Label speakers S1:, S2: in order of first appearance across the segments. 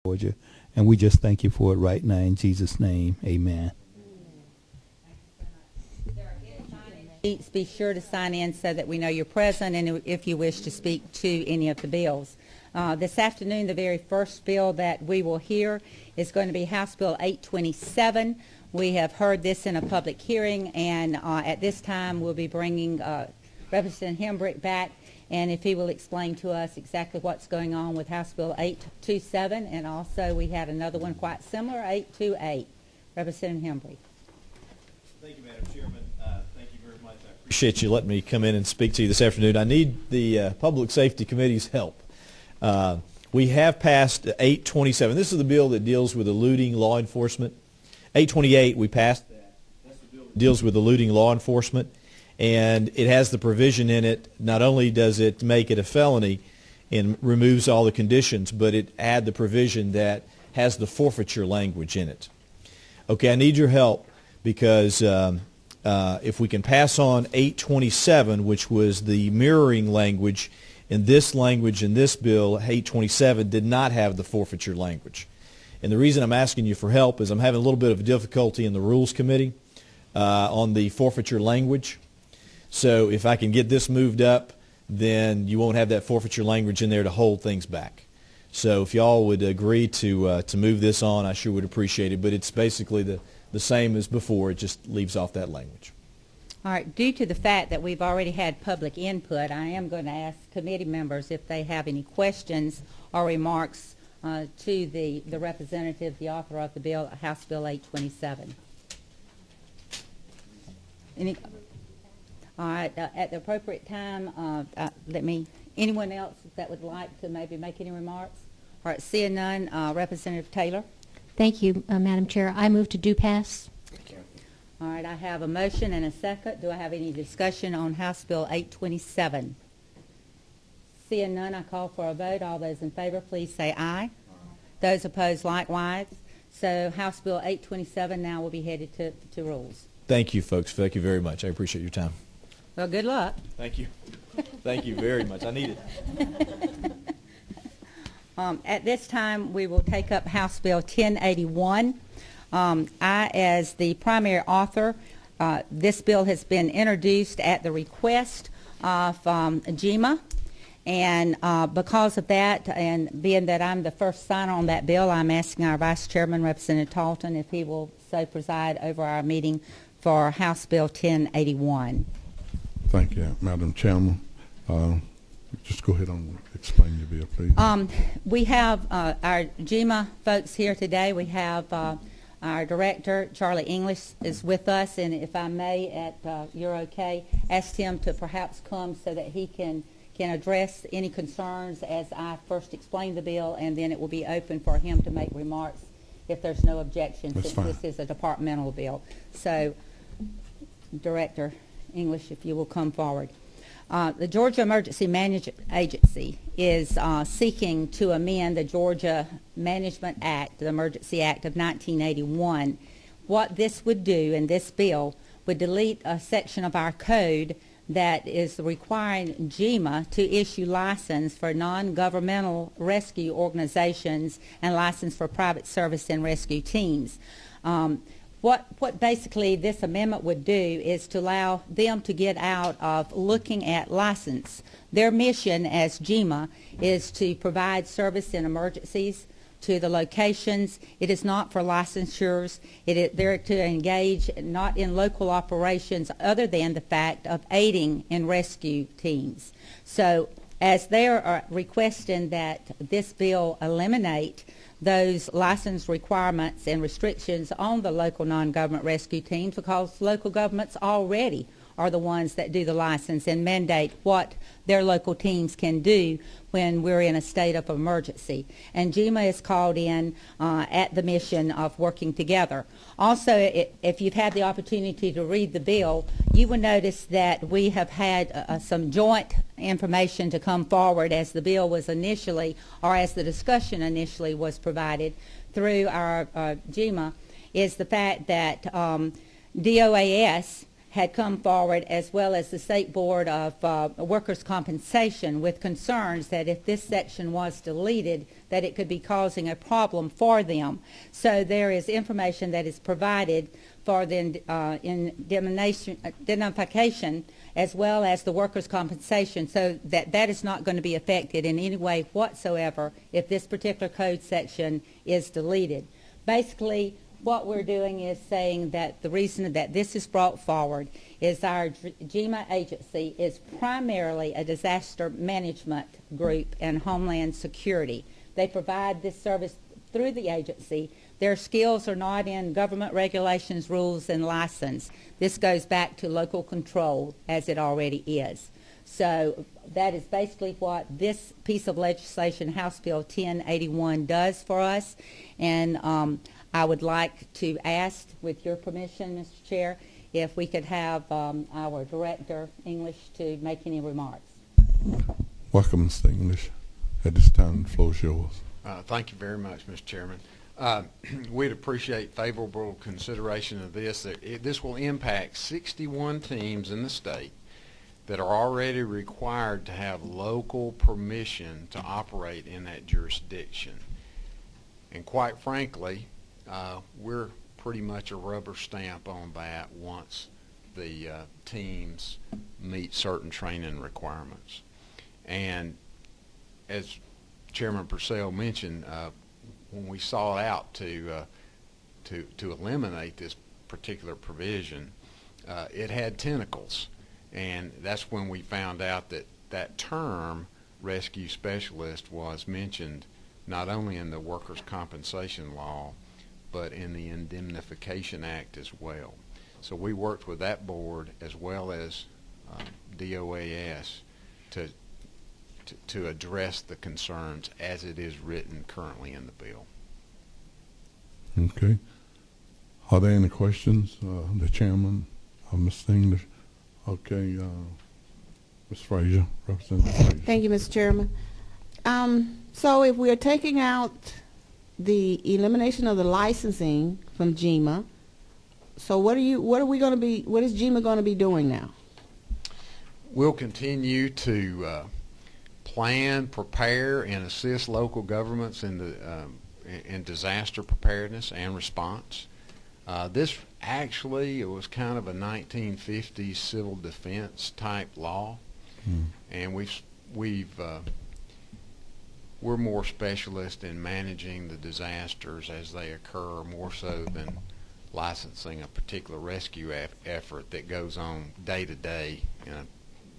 S1: Georgia. And we just thank you for it right now in Jesus' name. Amen.
S2: Be sure to sign in so that we know you're present and if you wish to speak to any of the bills. This afternoon, the very first bill that we will hear is going to be House Bill 827. We have heard this in a public hearing, and at this time we'll be bringing Representative Hembrick back, and if he will explain to us exactly what's going on with House Bill 827, and also we had another one quite similar, 828. Representative Hembrick.
S3: Thank you, Madam Chairman. Thank you very much. I appreciate you letting me come in and speak to you this afternoon. I need the Public Safety Committee's help. We have passed 827. This is the bill that deals with eluding law enforcement. 828, we passed that. That's the bill that deals with eluding law enforcement. And it has the provision in it, not only does it make it a felony and removes all the conditions, but it adds the provision that has the forfeiture language in it. Okay, I need your help because if we can pass on 827, which was the mirroring language in this bill, 827 did not have the forfeiture language. And the reason I'm asking you for help is I'm having a little bit of difficulty in the Rules Committee on the forfeiture language. So if I can get this moved up, then you won't have that forfeiture language in there to hold things back. So if y'all would agree to move this on, I sure would appreciate it. But it's basically the same as before. It just leaves off that language.
S2: All right. Due to the fact that we've already had public input, I am going to ask committee members if they have any questions or remarks to the representative, the author of the bill, House Bill 827. All right, at the appropriate time, anyone else that would like to maybe make any remarks? All right, seeing none, Representative Taylor.
S4: Thank you, Madam Chair. I move to do pass.
S2: All right, I have a motion and a second. Do I have any discussion on House Bill 827? Seeing none, I call for a vote. All those in favor, please say aye. Those opposed, likewise. So House Bill 827 now will be headed to rules.
S3: Thank you, folks. Thank you very much. I appreciate your time.
S2: Well, good luck.
S3: Thank you. Thank you very much. I need it.
S2: At this time, we will take up House Bill 1081. I, as the primary author, this bill has been introduced at the request of GEMA. And because of that, and being that I'm the first signer on that bill, I'm asking our Vice Chairman, Representative Talton, if he will so preside over our meeting for House Bill 1081.
S5: Thank you, Madam Chairman. Just go ahead and explain your bill, please.
S2: We have our GEMA folks here today. We have our director, Charlie English, is with us, and if I may, at you're okay, ask him to perhaps come so that he can address any concerns as I first explain the bill, and then it will be open for him to make remarks if there's no objection, since this is a departmental bill. So, Director English, if you will come forward. The Georgia Emergency Management Agency is seeking to amend the Georgia Management Act, the Emergency Act of 1981. What this would do in this bill would delete a section of our code that is requiring GEMA to issue license for non-governmental rescue organizations and license for private service and rescue teams. What basically this amendment would do is to allow them to get out of looking at license. Their mission as GEMA is to provide service in emergencies to the locations. It is not for licensures. They're to engage not in local operations other than the fact of aiding in rescue teams. So as they are requesting that this bill eliminate those license requirements and restrictions on the local non-government rescue teams, because local governments already are the ones that do the license and mandate what their local teams can do when we're in a state of emergency. And GEMA is called in at the mission of working together. Also, if you've had the opportunity to read the bill, you will notice that we have had some joint information to come forward as the bill was initially, or as the discussion initially was provided through our GEMA, is the fact that DOAS had come forward, as well as the State Board of Workers' Compensation, with concerns that if this section was deleted, that it could be causing a problem for them. So there is information that is provided for the indemnification as well as the workers' compensation, so that that is not going to be affected in any way whatsoever if this particular code section is deleted. Basically, what we're doing is saying that the reason that this is brought forward is our GEMA agency is primarily a disaster management group and homeland security. They provide this service through the agency. Their skills are not in government regulations, rules, and license. This goes back to local control, as it already is. So that is basically what this piece of legislation, House Bill 1081, does for us. And I would like to ask, with your permission, Mr. Chair, if we could have our Director, English, to make any remarks.
S5: Welcome, Mr. English. At this time, the floor is yours.
S6: Thank you very much, Mr. Chairman. We'd appreciate favorable consideration of this. This will impact 61 teams in the state that are already required to have local permission to operate in that jurisdiction. And quite frankly, we're pretty much a rubber stamp on that once the teams meet certain training requirements. And as Chairman Purcell mentioned, when we sought out to eliminate this particular provision, it had tentacles, and that's when we found out that that term rescue specialist was mentioned not only in the workers' compensation law but in the Indemnification Act as well. So we worked with that board as well as DOAS to address the concerns as it is written currently in the bill.
S5: Okay. Are there any questions? The chairman, Mr. English. Okay. Ms. Frazier, Representative Frazier.
S7: Thank you, Mr. Chairman. So if we are taking out the elimination of the licensing from GEMA, so what is GEMA going to be doing now?
S6: We'll continue to plan, prepare, and assist local governments in disaster preparedness and response. This actually, it was kind of a 1950s civil defense type law, and we're more specialist in managing the disasters as they occur, more so than licensing a particular rescue effort that goes on day to day in a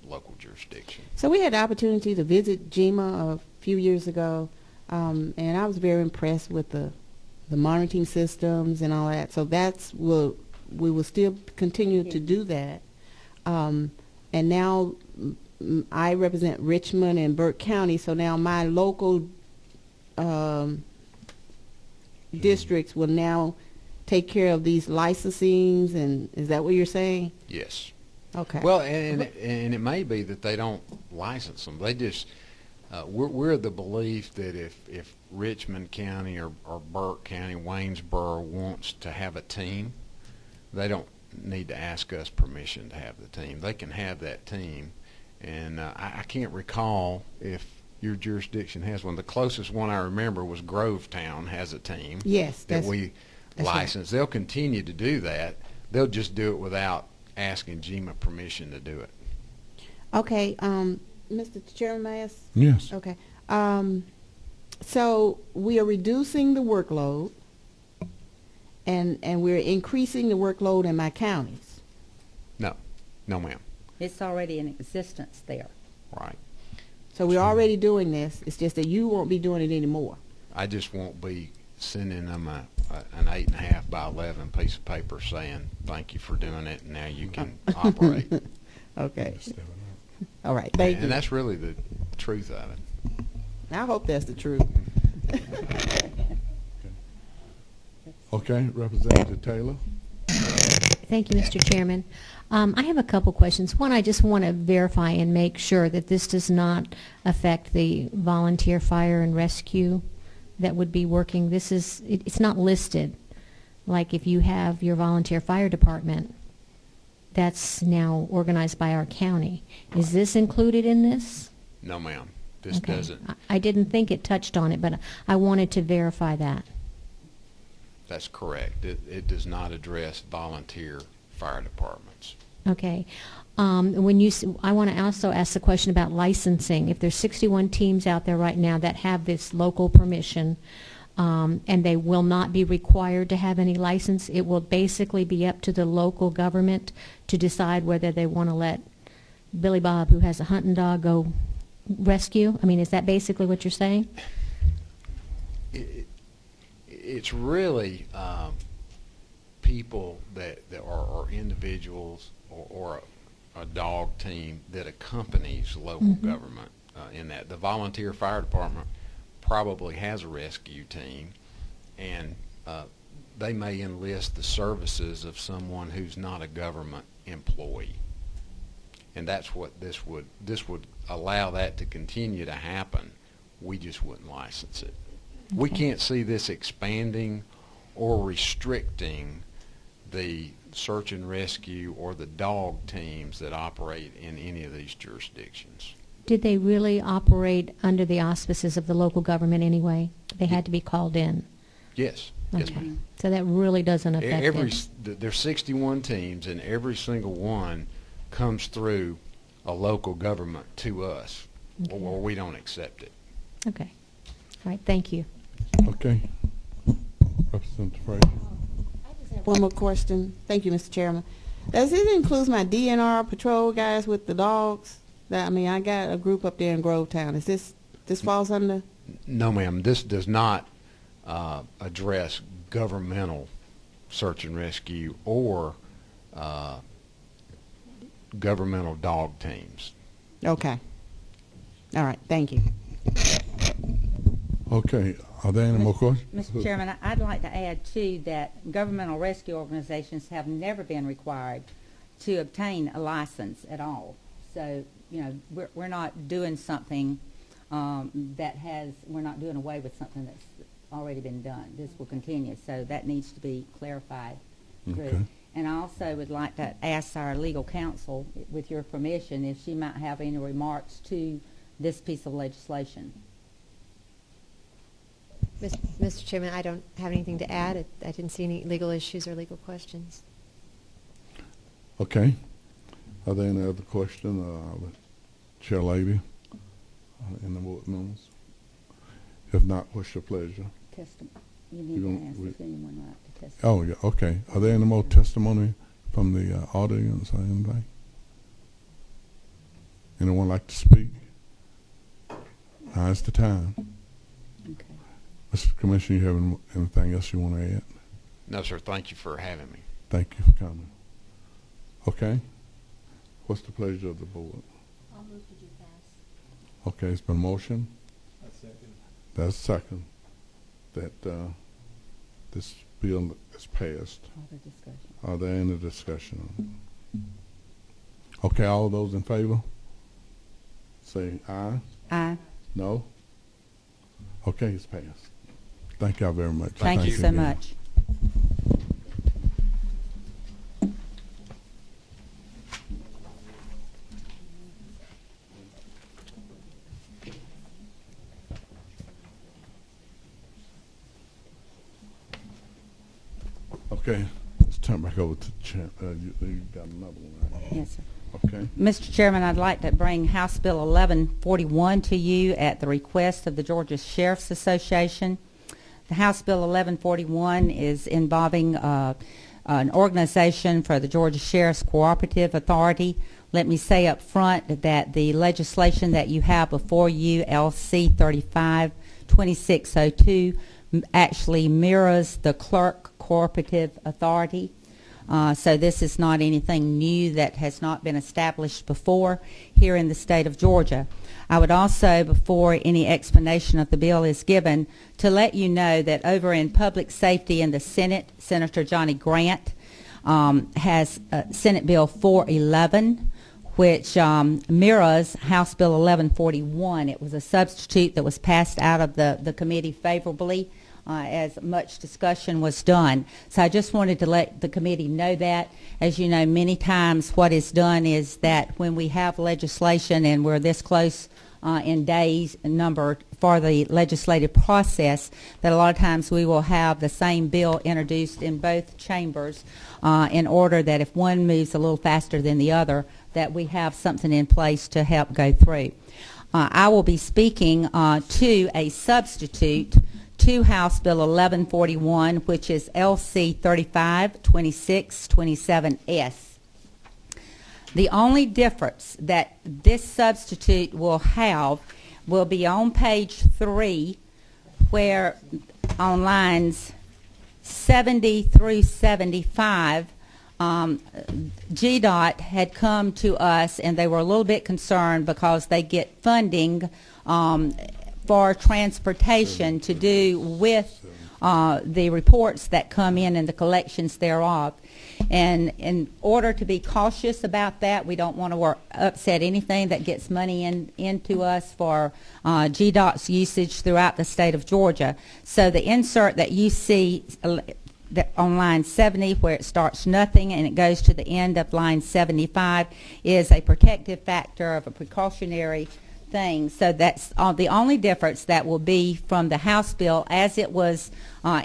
S6: local jurisdiction.
S7: So we had the opportunity to visit GEMA a few years ago, and I was very impressed with the monitoring systems and all that. So we will still continue to do that. And now I represent Richmond and Burke County, so now my local districts will now take care of these licensings, and is that what you're saying?
S6: Yes.
S7: Okay.
S6: Well, and it may be that they don't license them. They just we're of the belief that if Richmond County or Burke County, Waynesboro wants to have a team, they don't need to ask us permission to have the team. They can have that team. And I can't recall if your jurisdiction has one. The closest one I remember was Grovetown has a team.
S7: Yes,
S6: that we license. Right. They'll continue to do that. They'll just do it without asking GEMA permission to do it.
S7: Okay, Mr. Chairman, may I ask?
S5: Yes.
S7: Okay. So we are reducing the workload, and we're increasing the workload in my counties.
S6: No, ma'am.
S2: It's already in existence there.
S6: Right.
S7: So we're already doing this. It's just that you won't be doing it anymore.
S6: I just won't be sending them an 8.5 by 11 piece of paper saying thank you for doing it and now you can operate.
S7: Okay. All right. Thank you.
S6: And that's really the truth of it.
S7: I hope that's the truth.
S5: Okay, Representative Taylor.
S4: Thank you, Mr. Chairman. I have a couple questions. One, I just want to verify and make sure that this does not affect the volunteer fire and rescue that would be working. It's not listed. Like if you have your volunteer fire department, that's now organized by our county. Is this included in this?
S6: No, ma'am. This
S4: Okay.
S6: doesn't.
S4: I didn't think it touched on it, but I wanted to verify that.
S6: That's correct. It does not address volunteer fire departments.
S4: Okay. I want to also ask the question about licensing. If there's 61 teams out there right now that have this local permission, and they will not be required to have any license, it will basically be up to the local government to decide whether they want to let Billy Bob, who has a hunting dog, go rescue? I mean, is that basically what you're saying?
S6: It's really people that are individuals or a dog team that accompanies local government in that. The volunteer fire department probably has a rescue team, and they may enlist the services of someone who's not a government employee. And that's what this would allow that to continue to happen. We just wouldn't license it. Okay. We can't see this expanding or restricting the search and rescue or the dog teams that operate in any of these jurisdictions.
S4: Did they really operate under the auspices of the local government anyway? They had to be called in?
S6: Yes. Yes,
S4: Okay.
S6: ma'am.
S4: So that really doesn't affect it?
S6: There's 61 teams, and every single one comes through a local government to us,
S4: Okay.
S6: or we don't accept it.
S4: Okay. All right. Thank you.
S5: Okay. Representative Frazier.
S7: One more question. Thank you, Mr. Chairman. Does it include my DNR patrol guys with the dogs? I got a group up there in Grovetown. Is this falls under?
S6: No, ma'am. This does not address governmental search and rescue or governmental dog teams.
S7: Okay. All right. Thank you.
S5: Okay. Are there any more questions?
S2: Mr. Chairman, I'd like to add, too, that governmental rescue organizations have never been required to obtain a license at all. So, we're not doing something we're not doing away with something that's already been done. This will continue, so that needs to be clarified.
S5: Okay.
S2: And I also would like to ask our legal counsel, with your permission, if she might have any remarks to this piece of legislation.
S8: Mr. Chairman, I don't have anything to add. I didn't see any legal issues or legal questions.
S5: Okay. Are there any other questions, Chair Lady, in the board members? If not, what's your pleasure?
S2: You need to ask if anyone would like to testify.
S5: Oh, yeah, okay. Are there any more testimony from the audience or anything? Anyone like to speak? Now's the time.
S2: Okay.
S5: Mr. Commissioner, you have anything else you want to add?
S6: No, sir. Thank you for having me.
S5: Thank you for coming. Okay. What's the pleasure of the board?
S4: I'll move to do pass.
S5: Okay, it's been motion.
S1: Second.
S5: That's second. That this bill is passed.
S2: Other discussion.
S5: Are there any discussion on it? Okay, all those in favor? Say aye.
S2: Aye.
S5: No? Okay, it's passed. Thank y'all very much.
S2: Thank you so
S5: again.
S2: much.
S5: Okay, let's turn back over to Chair. You got another one, right?
S2: Yes, sir.
S5: Okay.
S2: Mr. Chairman, I'd like to bring House Bill 1141 to you at the request of the Georgia Sheriff's Association. The House Bill 1141 is involving an organization for the Georgia Sheriff's Cooperative Authority. Let me say up front that the legislation that you have before you, LC 352602, actually mirrors the Clerk Cooperative Authority. So this is not anything new that has not been established before here in the state of Georgia. I would also, before any explanation of the bill is given, to let you know that over in public safety in the Senate, Senator Johnny Grant has Senate Bill 411, which mirrors House Bill 1141. It was a substitute that was passed out of the committee favorably as much discussion was done. So I just wanted to let the committee know that. As you know, many times what is done is that when we have legislation and we're this close in days number for the legislative process, that a lot of times we will have the same bill introduced in both chambers in order that if one moves a little faster than the other, that we have something in place to help go through. I will be speaking to a substitute to House Bill 1141, which is LC 352627S. The only difference that this substitute will have will be on page 3, where on lines 70 through 75, GDOT had come to us and they were a little bit concerned because they get funding for transportation to do with the reports that come in and the collections thereof. And in order to be cautious about that, we don't want to upset anything that gets money into us for GDOT's usage throughout the state of Georgia. So the insert that you see on line 70, where it starts nothing and it goes to the end of line 75, is a protective factor of a precautionary thing. So that's the only difference that will be from the House bill as it was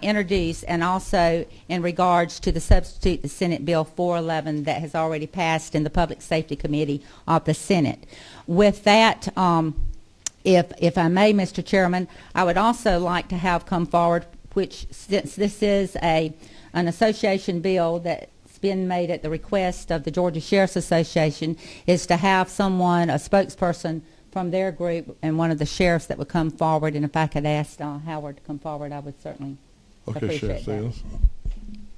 S2: introduced, and also in regards to the substitute, the Senate Bill 411 that has already passed in the Public Safety Committee of the Senate. With that, if I may, Mr. Chairman, I would also like to have come forward, which since this is an association bill that's been made at the request of the Georgia Sheriff's Association, is to have someone, a spokesperson from their group and one of the sheriffs that would come forward. And if I could ask Howard to come forward, I would certainly appreciate
S5: Sheriff
S2: that.
S5: Sales,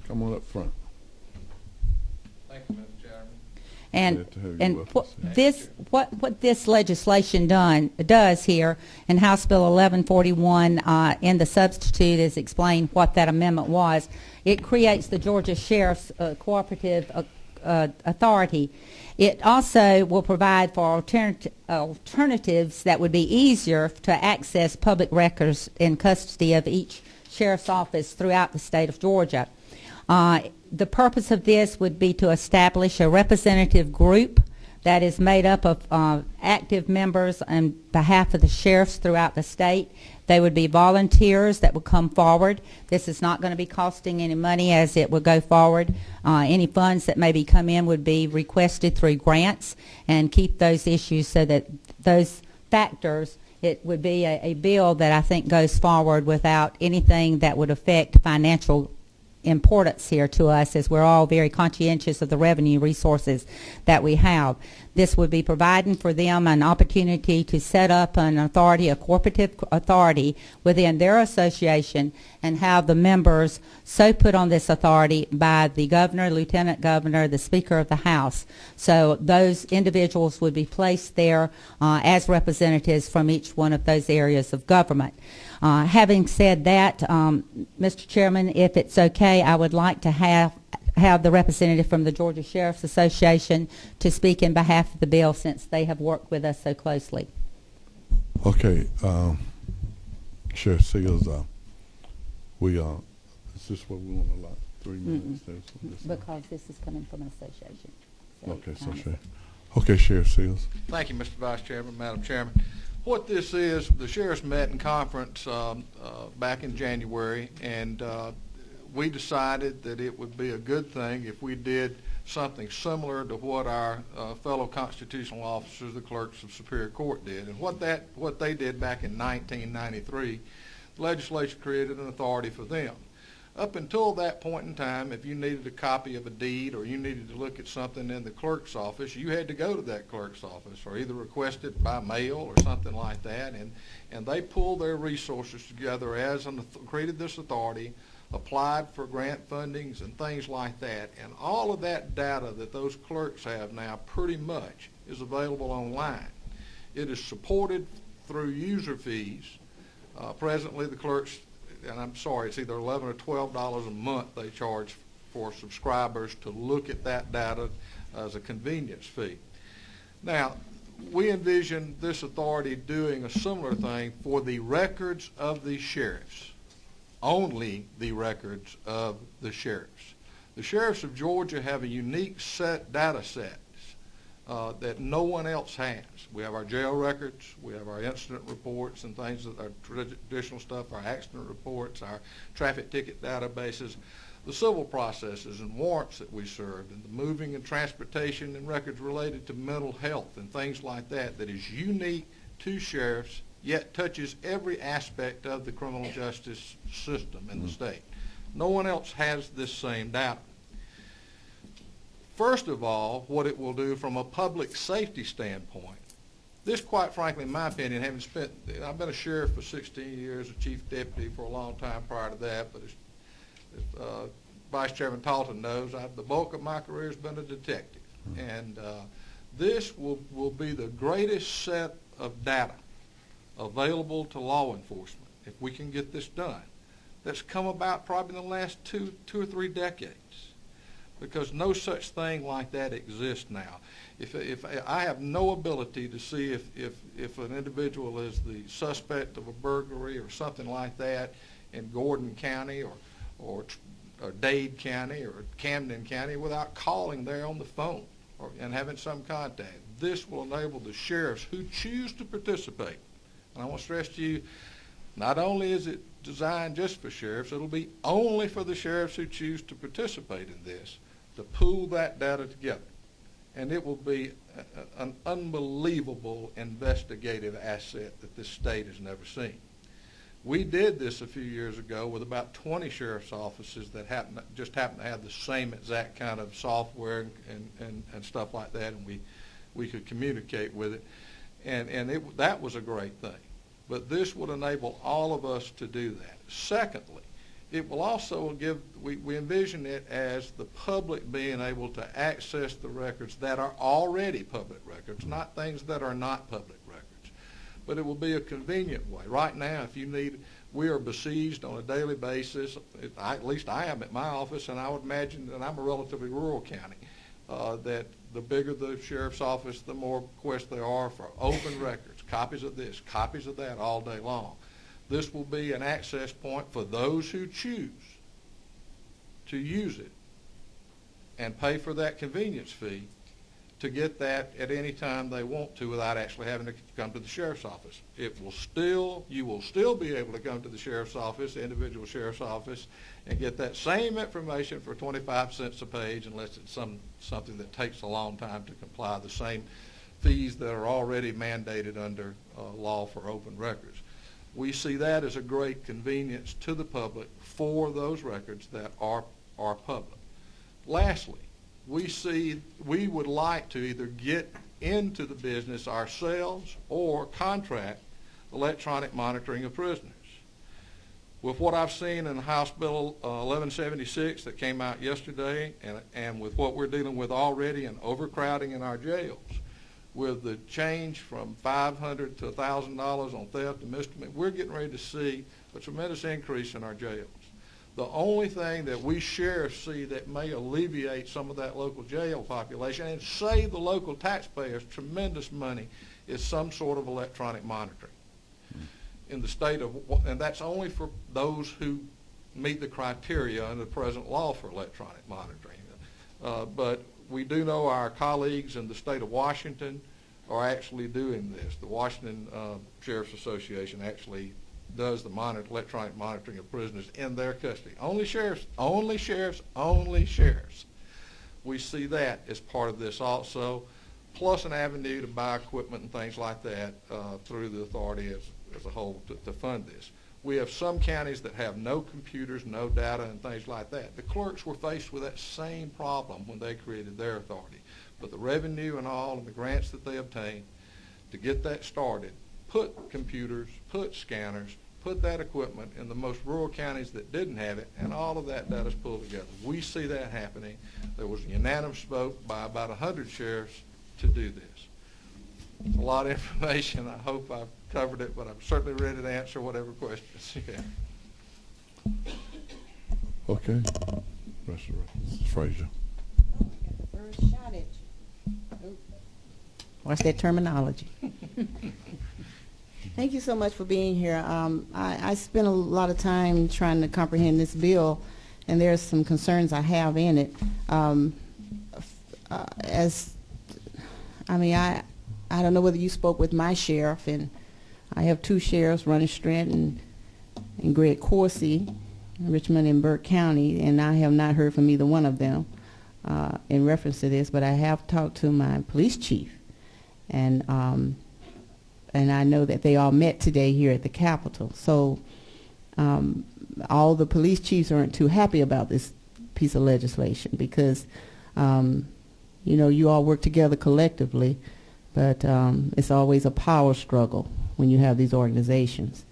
S5: come on up front.
S9: Thank you, Mr. Chairman.
S2: And what this legislation does here in House Bill 1141 in the substitute is explain what that amendment was. It creates the Georgia Sheriff's Cooperative Authority. It also will provide for alternatives that would be easier to access public records in custody of each sheriff's office throughout the state of Georgia. The purpose of this would be to establish a representative group that is made up of active members on behalf of the sheriffs throughout the state. They would be volunteers that would come forward. This is not going to be costing any money as it would go forward. Any funds that maybe come in would be requested through grants, and keep those issues so that those factors, it would be a bill that I think goes forward without anything that would affect financial importance here to us, as we're all very conscientious of the revenue resources that we have. This would be providing for them an opportunity to set up an authority, a cooperative authority within their association, and have the members so put on this authority by the governor, lieutenant governor, the speaker of the House. So those individuals would be placed there as representatives from each one of those areas of government. Having said that, Mr. Chairman, if it's okay, I would like to have the representative from the Georgia Sheriff's Association to speak in behalf of the bill, since they have worked with us so closely.
S5: Okay, Sheriff Seals, is this what we want to allow? 3 minutes?
S2: Because this is coming from an association. So
S5: okay, so Sheriff. Okay, Sheriff Seals.
S9: Thank you, Mr. Vice Chairman, Madam Chairman. What this is, the sheriffs met in conference back in January, and we decided that it would be a good thing if we did something similar to what our fellow constitutional officers, the clerks of Superior Court, did. And what they did back in 1993, the legislature created an authority for them. Up until that point in time, if you needed a copy of a deed or you needed to look at something in the clerk's office, you had to go to that clerk's office or either request it by mail or something like that. And they pulled their resources together created this authority, applied for grant fundings and things like that. And all of that data that those clerks have now pretty much is available online. It is supported through user fees. Presently, the clerks, and I'm sorry, it's either $11 or $12 a month they charge for subscribers to look at that data as a convenience fee. Now, we envision this authority doing a similar thing for the records of the sheriffs only the records of the sheriffs. The sheriffs of Georgia have a unique data sets that no one else has. We have our jail records, we have our incident reports and things that are traditional stuff, our accident reports, our traffic ticket databases, the civil processes and warrants that we served, and the moving and transportation and records related to mental health and things like that that is unique to sheriffs, yet touches every aspect of the criminal justice system in the state. No one else has this same data. First of all, what it will do from a public safety standpoint, this, quite frankly, in my opinion, I've been a sheriff for 16 years, a chief deputy for a long time prior to that, but as Vice Chairman Talton knows, the bulk of my career has been a detective. And this will be the greatest set of data available to law enforcement, if we can get this done, that's come about probably in the last two or three decades, because no such thing like that exists now. If I have no ability to see if an individual is the suspect of a burglary or something like that in Gordon County or Dade County or Camden County without calling there on the phone and having some contact. This will enable the sheriffs who choose to participate. And I want to stress to you, not only is it designed just for sheriffs, it'll be only for the sheriffs who choose to participate in this, to pool that data together. And it will be an unbelievable investigative asset that this state has never seen. We did this a few years ago with about 20 sheriff's offices that just happened to have the same exact kind of software and stuff like that, and we could communicate with it. And that was a great thing. But this would enable all of us to do that. Secondly, it will also we envision it as the public being able to access the records that are already public records, not things that are not public records. But it will be a convenient way. Right now, we are besieged on a daily basis, at least I am at my office, and I would imagine that I'm a relatively rural county, that the bigger the sheriff's office, the more requests there are for open records, copies of this, copies of that all day long. This will be an access point for those who choose to use it and pay for that convenience fee to get that at any time they want to without actually having to come to the sheriff's office. You will still be able to come to the sheriff's office, the individual sheriff's office, and get that same information for 25 cents a page, unless it's something that takes a long time to comply, the same fees that are already mandated under law for open records. We see that as a great convenience to the public for those records that are public. Lastly, we would like to either get into the business ourselves or contract electronic monitoring of prisoners. With what I've seen in House Bill 1176 that came out yesterday, and with what we're dealing with already in overcrowding in our jails, with the change from $500 to $1,000 on theft and misdemeanor, we're getting ready to see a tremendous increase in our jails. The only thing that we sheriffs see that may alleviate some of that local jail population and save the local taxpayers tremendous money is some sort of electronic monitoring. In the state of, and that's only for those who meet the criteria under the present law for electronic monitoring. But we do know our colleagues in the state of Washington are actually doing this. The Washington Sheriff's Association actually does the electronic monitoring of prisoners in their custody. Only sheriffs, only sheriffs, only sheriffs. We see that as part of this also, plus an avenue to buy equipment and things like that through the authority as a whole to fund this. We have some counties that have no computers, no data, and things like that. The clerks were faced with that same problem when they created their authority. But the revenue and all and the grants that they obtained to get that started put computers, put scanners, put that equipment in the most rural counties that didn't have it, and all of that data is pulled together. We see that happening. There was a unanimous vote by about 100 sheriffs to do this. It's a lot of information. I hope I've covered it, but I'm certainly ready to answer whatever questions you have.
S5: Okay. Mrs. Frazier.
S7: First shot at you. What's that terminology? Thank you so much for being here. I spent a lot of time trying to comprehend this bill, and there's some concerns I have in it. I don't know whether you spoke with my sheriff, and I have two sheriffs, Ronnie Stratton and Greg Coursey, Richmond and Burke County, and I have not heard from either one of them in reference to this, but I have talked to my police chief, and I know that they all met today here at the Capitol. So all the police chiefs aren't too happy about this piece of legislation because, you all work together collectively, but it's always a power struggle when you have these organizations.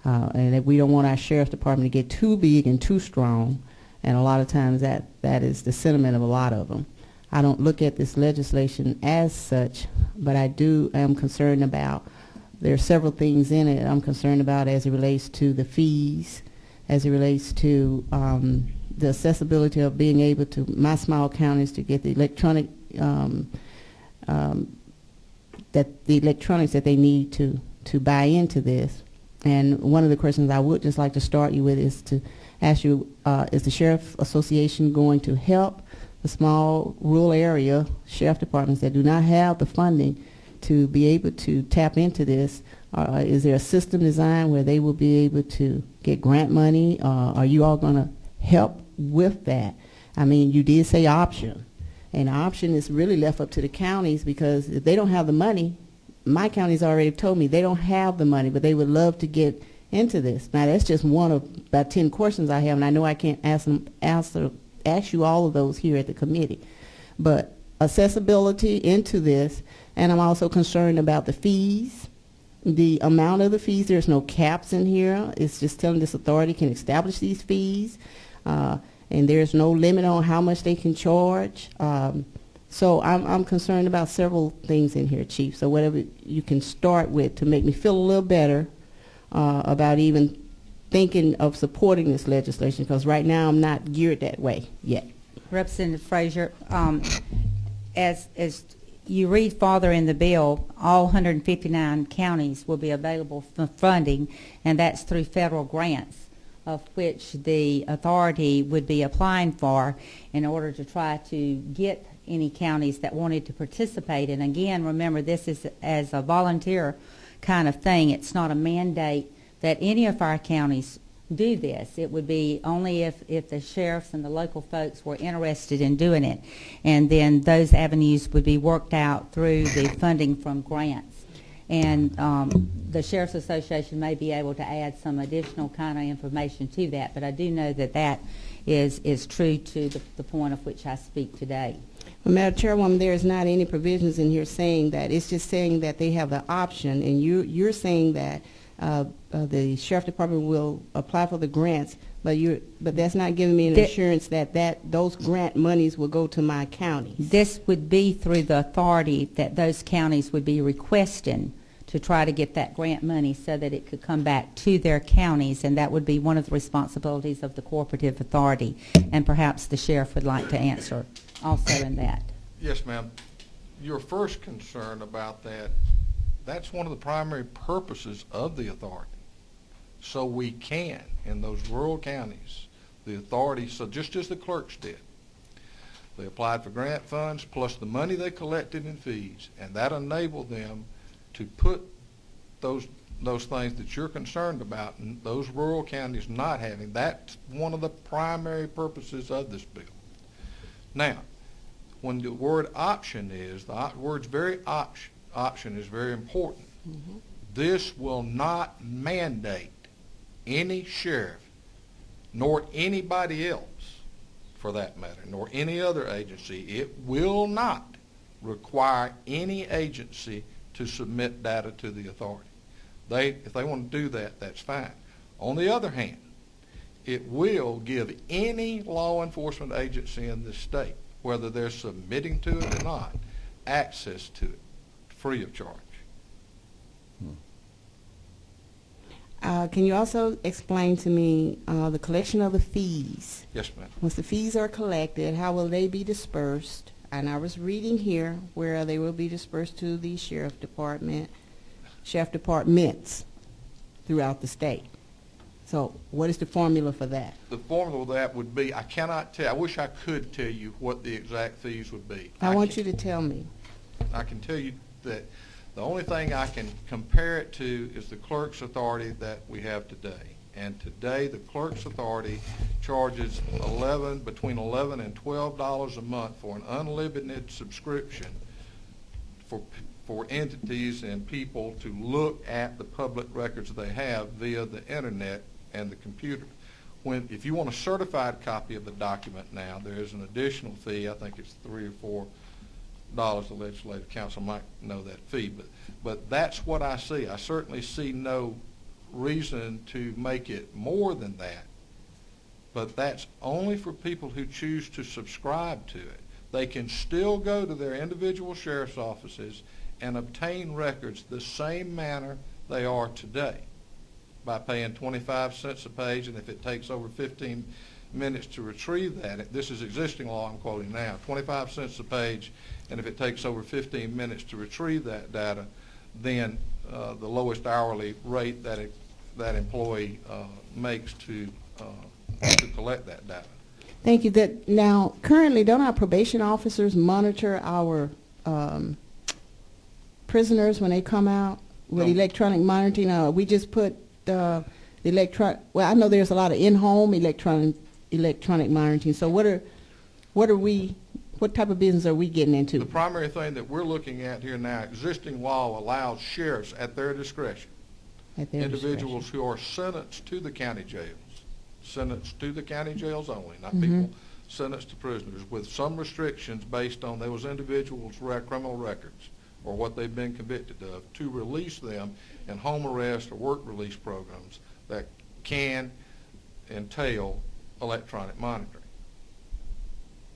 S7: And if we don't want our sheriff's department to get too big and too strong, and a lot of times that is the sentiment of a lot of them. I don't look at this legislation as such, but I am concerned about, there are several things in it I'm concerned about as it relates to the fees, as it relates to the accessibility of being able to, my small counties, to get the electronic, electronics that they need to buy into this. And one of the questions I would just like to start you with is to ask you, is the Sheriff Association going to help the small rural area sheriff departments that do not have the funding to be able to tap into this? Is there a system design where they will be able to get grant money? Are you all going to help with that? I mean, you did say option, and option is really left up to the counties, because if they don't have the money, my county's already told me they don't have the money, but they would love to get into this. Now, that's just one of about 10 questions I have, and I know I can't ask you all of those here at the committee. But accessibility into this, and I'm also concerned about the fees, the amount of the fees. There's no caps in here. It's just telling this authority can establish these fees, and there's no limit on how much they can charge. So I'm concerned about several things in here, Chief. So whatever you can start with to make me feel a little better about even thinking of supporting this legislation, because right now I'm not geared that way yet.
S2: Representative Frazier, as you read farther in the bill, all 159 counties will be available for funding, and that's through federal grants, of which the authority would be applying for in order to try to get any counties that wanted to participate. And again, remember, this is as a volunteer kind of thing. It's not a mandate that any of our counties do this. It would be only if the sheriffs and the local folks were interested in doing it. And then those avenues would be worked out through the funding from grants. And the Sheriff's Association may be able to add some additional kind of information to that, but I do know that that is true to the point of which I speak today.
S7: Well, Madam Chairwoman, there is not any provisions in here saying that. It's just saying that they have the option, and you're saying that the Sheriff Department will apply for the grants, but that's not giving me an assurance that those grant monies will go to my counties.
S2: This would be through the authority that those counties would be requesting to try to get that grant money so that it could come back to their counties, and that would be one of the responsibilities of the cooperative authority. And perhaps the sheriff would like to answer also in that.
S9: Yes, ma'am. Your first concern about that's one of the primary purposes of the authority. So we can, in those rural counties, the authority, so just as the clerks did, they applied for grant funds plus the money they collected in fees, and that enabled them to put those things that you're concerned about in those rural counties not having. That's one of the primary purposes of this bill. Now, when the word option is, the word's very option is very important. Mm-hmm. This will not mandate any sheriff, nor anybody else, for that matter, nor any other agency. It will not require any agency to submit data to the authority. If they want to do that, that's fine. On the other hand, it will give any law enforcement agency in the state, whether they're submitting to it or not, access to it, free of charge.
S7: Can you also explain to me the collection of the fees?
S9: Yes, ma'am.
S7: Once the fees are collected, how will they be dispersed? And I was reading here where they will be dispersed to the sheriff department sheriff departments throughout the state. So what is the formula for that?
S9: The formula of that would be, I cannot tell, I wish I could tell you what the exact fees would be.
S7: I want you to tell me.
S9: I can tell you that the only thing I can compare it to is the clerk's authority that we have today. And today, the clerk's authority charges between $11 and $12 a month for an unlimited subscription for entities and people to look at the public records they have via the internet and the computer. If you want a certified copy of the document now, there is an additional fee. I think it's $3 or $4. The legislative council might know that fee, but that's what I see. I certainly see no reason to make it more than that, but that's only for people who choose to subscribe to it. They can still go to their individual sheriff's offices and obtain records the same manner they are today by paying 25 cents a page, and if it takes over 15 minutes to retrieve that, this is existing law I'm quoting now, 25 cents a page, and if it takes over 15 minutes to retrieve that data, then the lowest hourly rate that employee makes to collect that data.
S7: Thank you. Now, currently, don't our probation officers monitor our prisoners when they come out with electronic monitoring? We just put electronic. Well, I know there's a lot of in-home electronic monitoring. So what type of business are we getting into?
S9: The primary thing that we're looking at here now, existing law allows sheriffs at their discretion, individuals who are sentenced to the county jails only, not people sentenced to prisoners, with some restrictions based on those individuals' criminal records or what they've been convicted of, to release them in home arrest or work release programs that can entail electronic monitoring.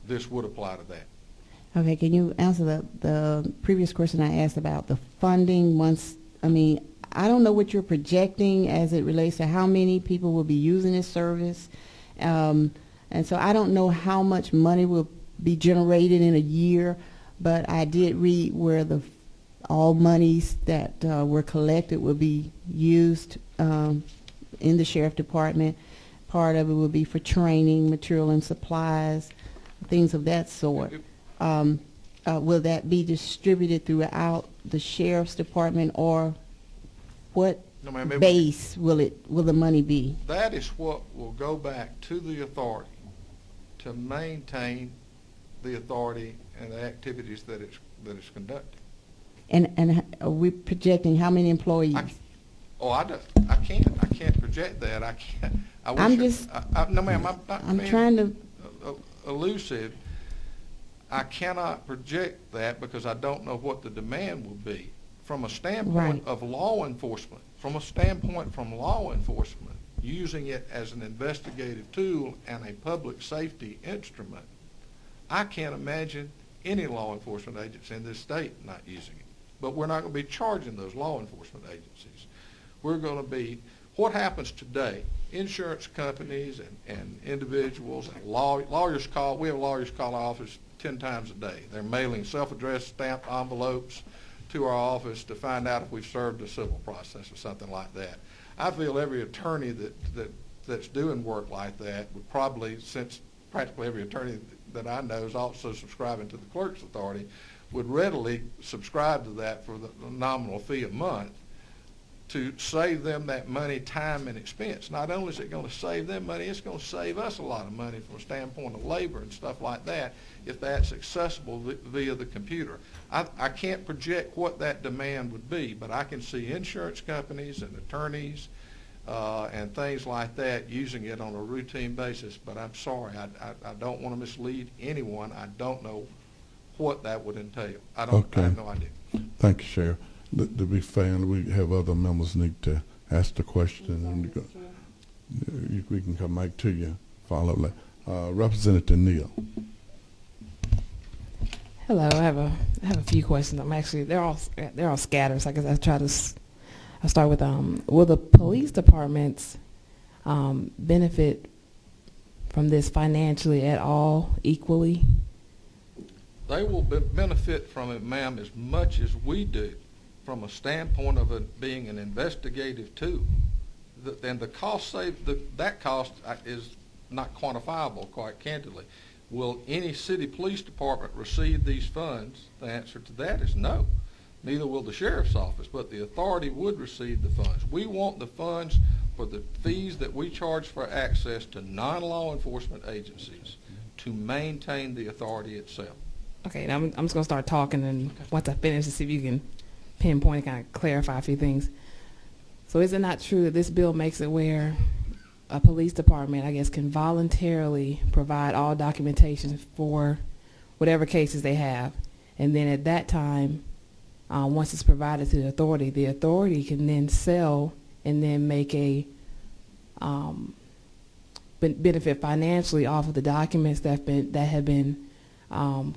S9: This would apply to that.
S7: Okay, can you answer the previous question I asked about the funding? I don't know what you're projecting as it relates to how many people will be using this service. And so I don't know how much money will be generated in a year, but I did read where all monies that were collected will be used in the sheriff department. Part of it will be for training, material and supplies, things of that sort. Will that be distributed throughout the sheriff's department, or what base will the money be?
S9: That is what will go back to the authority to maintain the authority and the activities that it's conducting.
S7: And are we projecting how many employees?
S9: I can't project that. I can't. No, ma'am. I'm
S7: trying to
S9: elusive. I cannot project that because I don't know what the demand will be. From a standpoint of law enforcement, using it as an investigative tool and a public safety instrument, I can't imagine any law enforcement agency in this state not using it. But we're not going to be charging those law enforcement agencies. We're going to be, what happens today, insurance companies and individuals and lawyers call, we have lawyers call our office 10 times a day. They're mailing self-addressed stamped envelopes to our office to find out if we've served a civil process or something like that. I feel every attorney that's doing work like that would probably, since practically every attorney that I know is also subscribing to the clerk's authority, would readily subscribe to that for the nominal fee a month to save them that money, time, and expense. Not only is it going to save them money, it's going to save us a lot of money from a standpoint of labor and stuff like that if that's accessible via the computer. I can't project what that demand would be, but I can see insurance companies and attorneys and things like that using it on a routine basis, but I'm sorry, I don't want to mislead anyone. I don't know what that would entail. I have no idea.
S5: Thank you, Sheriff. To be fair, we have other members need to ask the question, and we can come back to you. Follow up. Representative Neal.
S10: Hello, I have a few questions. They're all scattered. So I guess I start with will the police departments benefit from this financially at all equally?
S9: They will benefit from it, ma'am, as much as we do from a standpoint of it being an investigative tool, then the cost that cost is not quantifiable, quite candidly. Will any city police department receive these funds? The answer to that is no. Neither will the sheriff's office, but the authority would receive the funds. We want the funds for the fees that we charge for access to non-law enforcement agencies to maintain the authority itself.
S10: Okay, now I'm just going to start talking, and once I finish, to see if you can pinpoint and kind of clarify a few things. So is it not true that this bill makes it where a police department, I guess, can voluntarily provide all documentation for whatever cases they have, and then at that time, once it's provided to the authority can then sell and then make a benefit financially off of the documents that have been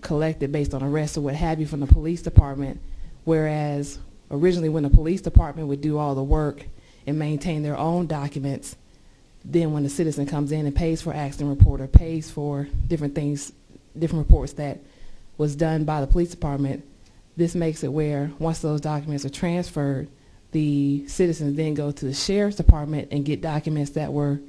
S10: collected based on arrests or what have you from the police department, whereas originally when the police department would do all the work and maintain their own documents, then when the citizen comes in and pays for accident report or pays for different things, different reports that was done by the police department, this makes it where once those documents are transferred, the citizens then go to the sheriff's department and get documents that were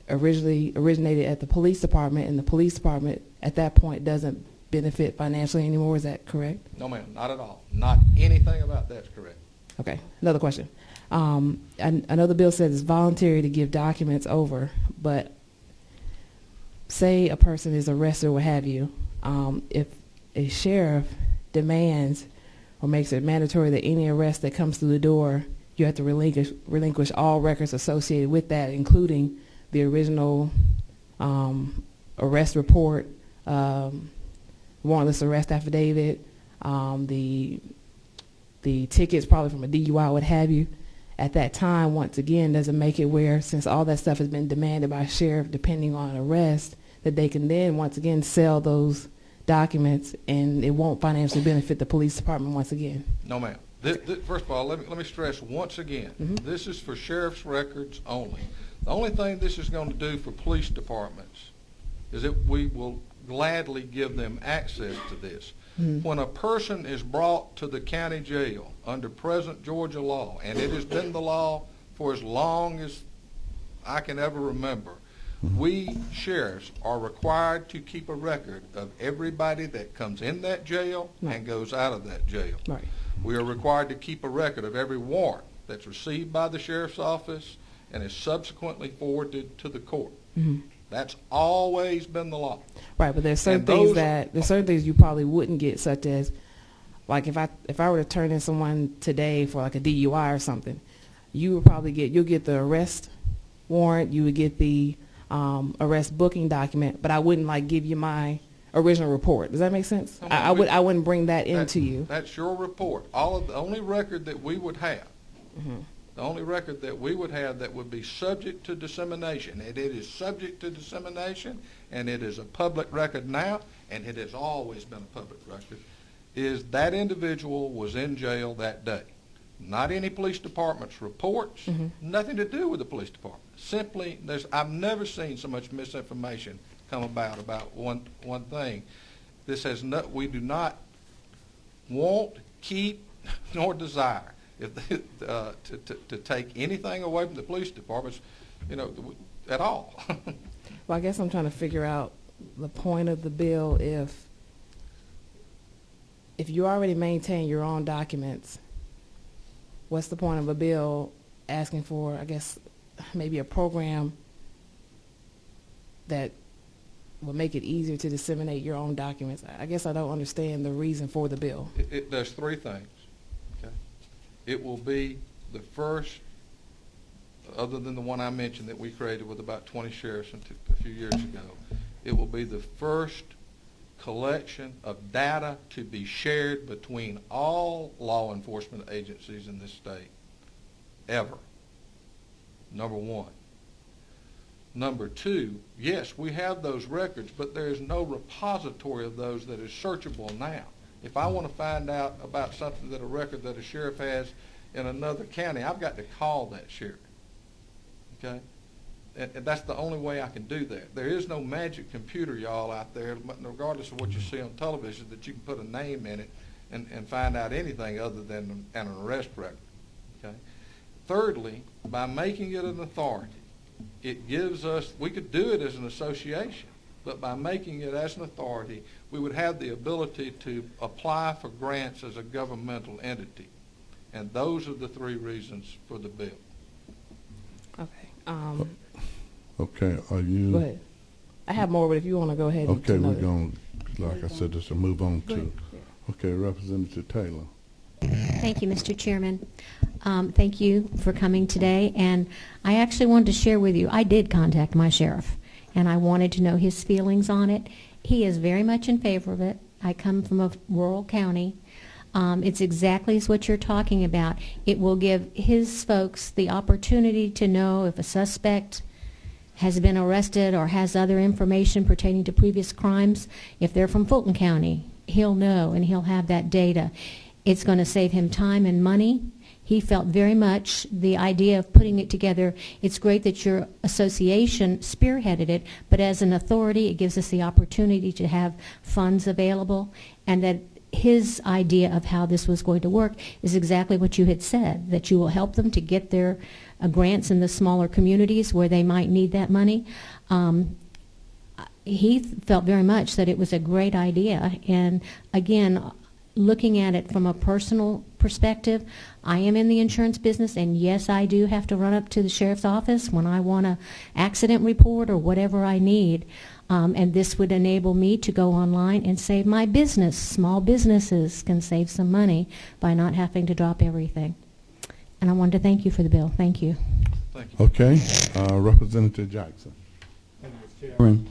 S10: originally originated at the police department, and the police department at that point doesn't benefit financially anymore. Is that correct?
S9: No, ma'am, not at all. Not anything about that's correct.
S10: Okay, another question. I know the bill says it's voluntary to give documents over, but say a person is arrested or what have you, if a sheriff demands or makes it mandatory that any arrest that comes through the door, you have to relinquish all records associated with that, including the original arrest report, warrantless arrest affidavit, the tickets probably from a DUI, what have you. At that time, once again, does it make it where, since all that stuff has been demanded by a sheriff depending on arrest, that they can then once again sell those documents and it won't financially benefit the police department once again?
S9: No, ma'am. First of all, let me stress once again, this is for sheriff's records only. The only thing this is going to do for police departments is that we will gladly give them access to this. When a person is brought to the county jail under present Georgia law, and it has been the law for as long as I can ever remember, we sheriffs are required to keep a record of everybody that comes in that jail and goes out of that jail.
S10: Right.
S9: We are required to keep a record of every warrant that's received by the sheriff's office and is subsequently forwarded to the court. That's always been the law.
S10: Right, but there's certain things you probably wouldn't get, such as, like if I were to turn in someone today for like a DUI or something, you'll get the arrest warrant, you would get the arrest booking document, but I wouldn't like give you my original report. Does that make sense? I wouldn't bring that into you.
S9: That's your report. The only record that we would have. The only record that we would have that would be subject to dissemination, and it is subject to dissemination, and it is a public record now, and it has always been a public record, is that individual was in jail that day. Not any police department's reports, nothing to do with the police department. Simply, I've never seen so much misinformation come about one thing. We do not want, keep, nor desire to take anything away from the police departments, at all.
S10: Well, I guess I'm trying to figure out the point of the bill. If you already maintain your own documents, what's the point of a bill asking for, I guess, maybe a program that will make it easier to disseminate your own documents? I guess I don't understand the reason for the bill.
S9: It does three things. It will be the first, other than the one I mentioned that we created with about 20 sheriffs a few years ago, it will be the first collection of data to be shared between all law enforcement agencies in this state, ever. Number one. Number two, yes, we have those records, but there is no repository of those that is searchable now. If I want to find out about something, a record that a sheriff has in another county, I've got to call that sheriff. Okay? And that's the only way I can do that. There is no magic computer, y'all, out there, regardless of what you see on television, that you can put a name in it and find out anything other than an arrest record. Okay. Thirdly, by making it an authority, it gives us, we could do it as an association, but by making it as an authority, we would have the ability to apply for grants as a governmental entity. And those are the three reasons for the bill.
S10: Okay.
S5: Okay, are you?
S10: Go ahead. I have more, but if you want to go ahead.
S5: Okay,
S10: and
S5: we're going, like I said, just to move on to. Okay, Representative Taylor.
S4: Thank you, Mr. Chairman. Thank you for coming today. And I actually wanted to share with you, I did contact my sheriff, and I wanted to know his feelings on it. He is very much in favor of it. I come from a rural county. It's exactly as what you're talking about. It will give his folks the opportunity to know if a suspect has been arrested or has other information pertaining to previous crimes. If they're from Fulton County, he'll know and he'll have that data. It's going to save him time and money. He felt very much the idea of putting it together. It's great that your association spearheaded it, but as an authority, it gives us the opportunity to have funds available, and that his idea of how this was going to work is exactly what you had said, that you will help them to get their grants in the smaller communities where they might need that money. He felt very much that it was a great idea, and again, looking at it from a personal perspective, I am in the insurance business, and yes, I do have to run up to the sheriff's office when I want an accident report or whatever I need. And this would enable me to go online and save my business. Small businesses can save some money by not having to drop everything. And I wanted to thank you for the bill. Thank you.
S9: Thank you.
S5: Okay, Representative Jackson.
S1: Chairman,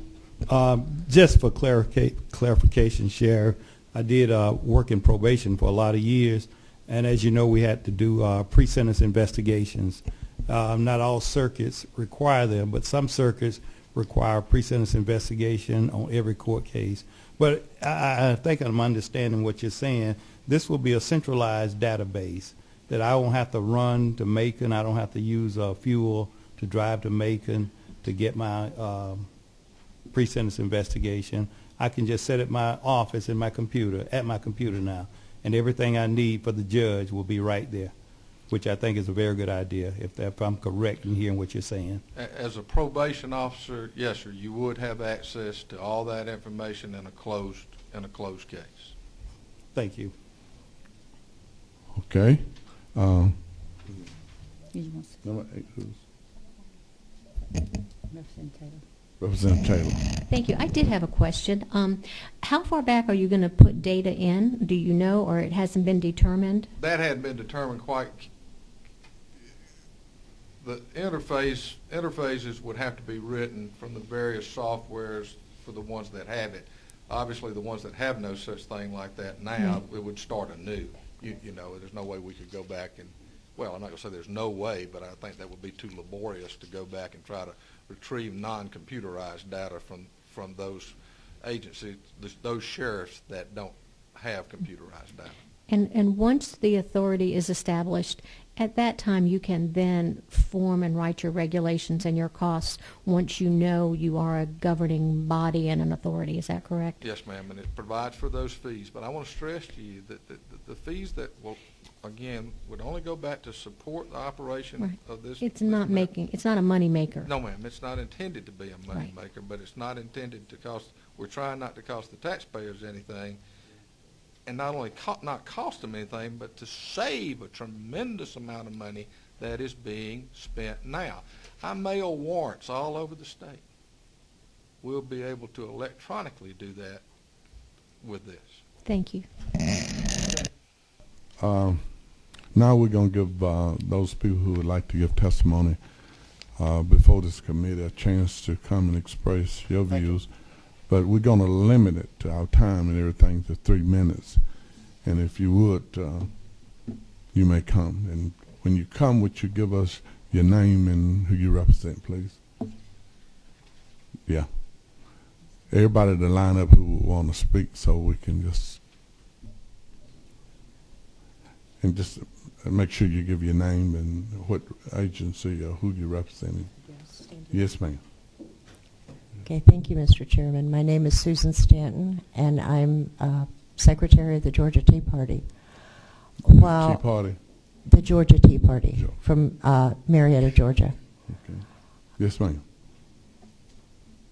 S1: just for clarification, Sheriff, I did work in probation for a lot of years, and as you know, we had to do pre-sentence investigations. Not all circuits require them, but some circuits require pre-sentence investigation on every court case. But I think I'm understanding what you're saying. This will be a centralized database that I won't have to run to Macon. I don't have to use fuel to drive to Macon to get my pre-sentence investigation. I can just sit at my office in my computer, now, and everything I need for the judge will be right there, which I think is a very good idea, if I'm correct in hearing what you're saying.
S9: As a probation officer, yes, sir, you would have access to all that information in a closed case.
S1: Thank you.
S5: Okay.
S2: You
S5: Number 8, who's?
S2: Representative Taylor.
S5: Representative Taylor.
S4: Thank you. I did have a question. How far back are you going to put data in? Do you know, or it hasn't been determined?
S9: That hadn't been determined quite. The interfaces would have to be written from the various softwares for the ones that have it. Obviously, the ones that have no such thing like that now, it would start anew. You know, there's no way we could go back and, well, I'm not going to say there's no way, but I think that would be too laborious to go back and try to retrieve non-computerized data from those agencies, those sheriffs that don't have computerized data.
S4: And once the authority is established, at that time you can then form and write your regulations and your costs once you know you are a governing body and an authority. Is that correct?
S9: Yes, ma'am, and it provides for those fees. But I want to stress to you that the fees that will, again, would only go back to support the operation of this.
S4: It's not a money maker.
S9: No, ma'am, it's not intended to be a money maker, but it's not intended to cost, we're trying not to cost the taxpayers anything, and not only not cost them anything, but to save a tremendous amount of money that is being spent now. I mail warrants all over the state. We'll be able to electronically do that with this.
S4: Thank you.
S5: Now we're going to give those people who would like to give testimony before this committee a chance to come and express your views. But we're going to limit it to our time and everything to 3 minutes. And if you would, you may come. And when you come, would you give us your name and who you represent, please? Yeah. Everybody to line up who want to speak so we can just make sure you give your name and what agency or who you're representing. Yes, ma'am.
S11: Okay, thank you, Mr. Chairman. My name is Susan Stanton, and I'm secretary of the Georgia Tea Party.
S5: Tea
S11: While
S5: Party.
S11: the Georgia Tea Party
S5: Sure.
S11: from Marietta, Georgia.
S5: Okay. Yes, ma'am.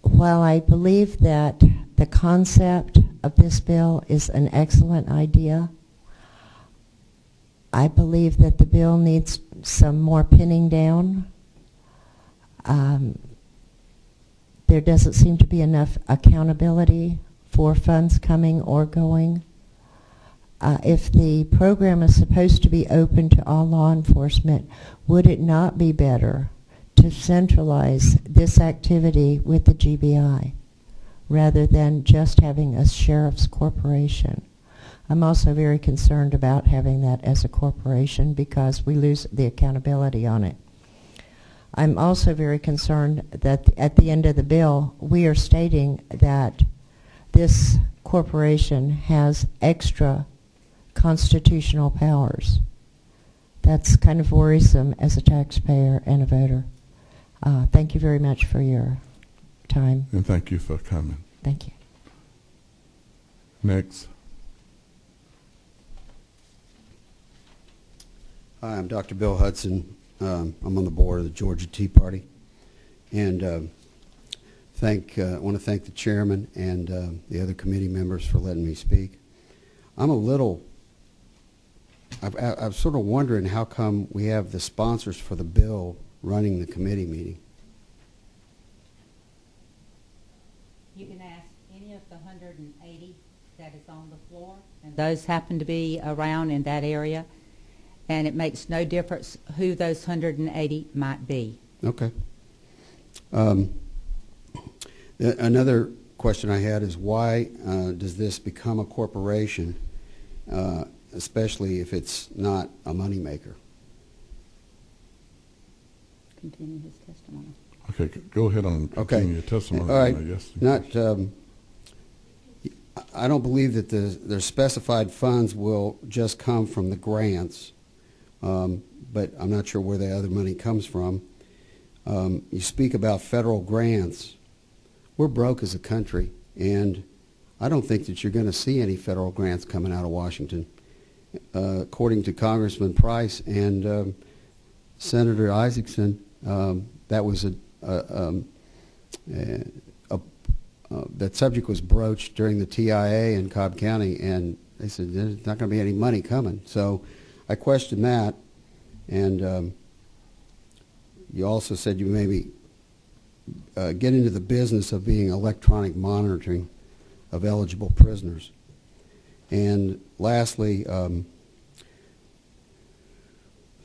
S11: While I believe that the concept of this bill is an excellent idea, I believe that the bill needs some more pinning down. There doesn't seem to be enough accountability for funds coming or going. If the program is supposed to be open to all law enforcement, would it not be better to centralize this activity with the GBI rather than just having a sheriff's corporation? I'm also very concerned about having that as a corporation because we lose the accountability on it. I'm also very concerned that at the end of the bill, we are stating that this corporation has extra constitutional powers. That's kind of worrisome as a taxpayer and a voter. Thank you very much for your time.
S5: And thank you for coming.
S11: Thank you.
S5: Next.
S12: Hi, I'm Dr. Bill Hudson. I'm on the board of the Georgia Tea Party. And I want to thank the chairman and the other committee members for letting me speak. I'm sort of wondering how come we have the sponsors for the bill running the committee meeting.
S2: You can ask any of the 180 that is on the floor, and those happen to be around in that area, and it makes no difference who those 180 might be.
S12: Okay. Another question I had is why does this become a corporation, especially if it's not a moneymaker?
S2: Continue his testimony.
S5: Okay, go ahead on continue your testimony.
S12: All right.
S5: Yes.
S12: I don't believe that the specified funds will just come from the grants, but I'm not sure where the other money comes from. You speak about federal grants. We're broke as a country, and I don't think that you're going to see any federal grants coming out of Washington. According to Congressman Price and Senator Isaacson, that was that subject was broached during the TIA in Cobb County, and they said there's not going to be any money coming. So I question that, and you also said you maybe get into the business of being electronic monitoring of eligible prisoners. And lastly,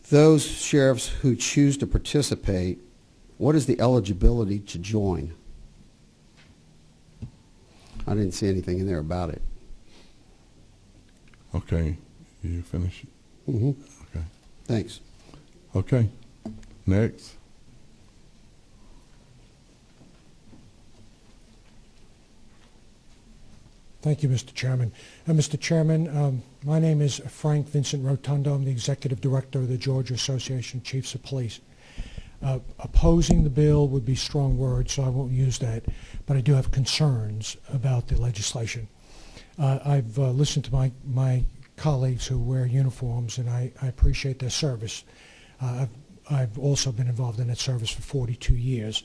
S12: those sheriffs who choose to participate, what is the eligibility to join? I didn't see anything in there about it.
S5: Okay. You finish?
S12: Mm-hmm.
S5: Okay.
S12: Thanks.
S5: Okay. Next.
S13: Thank you, Mr. Chairman. Mr. Chairman, my name is Frank Vincent Rotundo. I'm the Executive Director of the Georgia Association of Chiefs of Police. Opposing the bill would be strong words, so I won't use that, but I do have concerns about the legislation. I've listened to my colleagues who wear uniforms, and I appreciate their service. I've also been involved in that service for 42 years.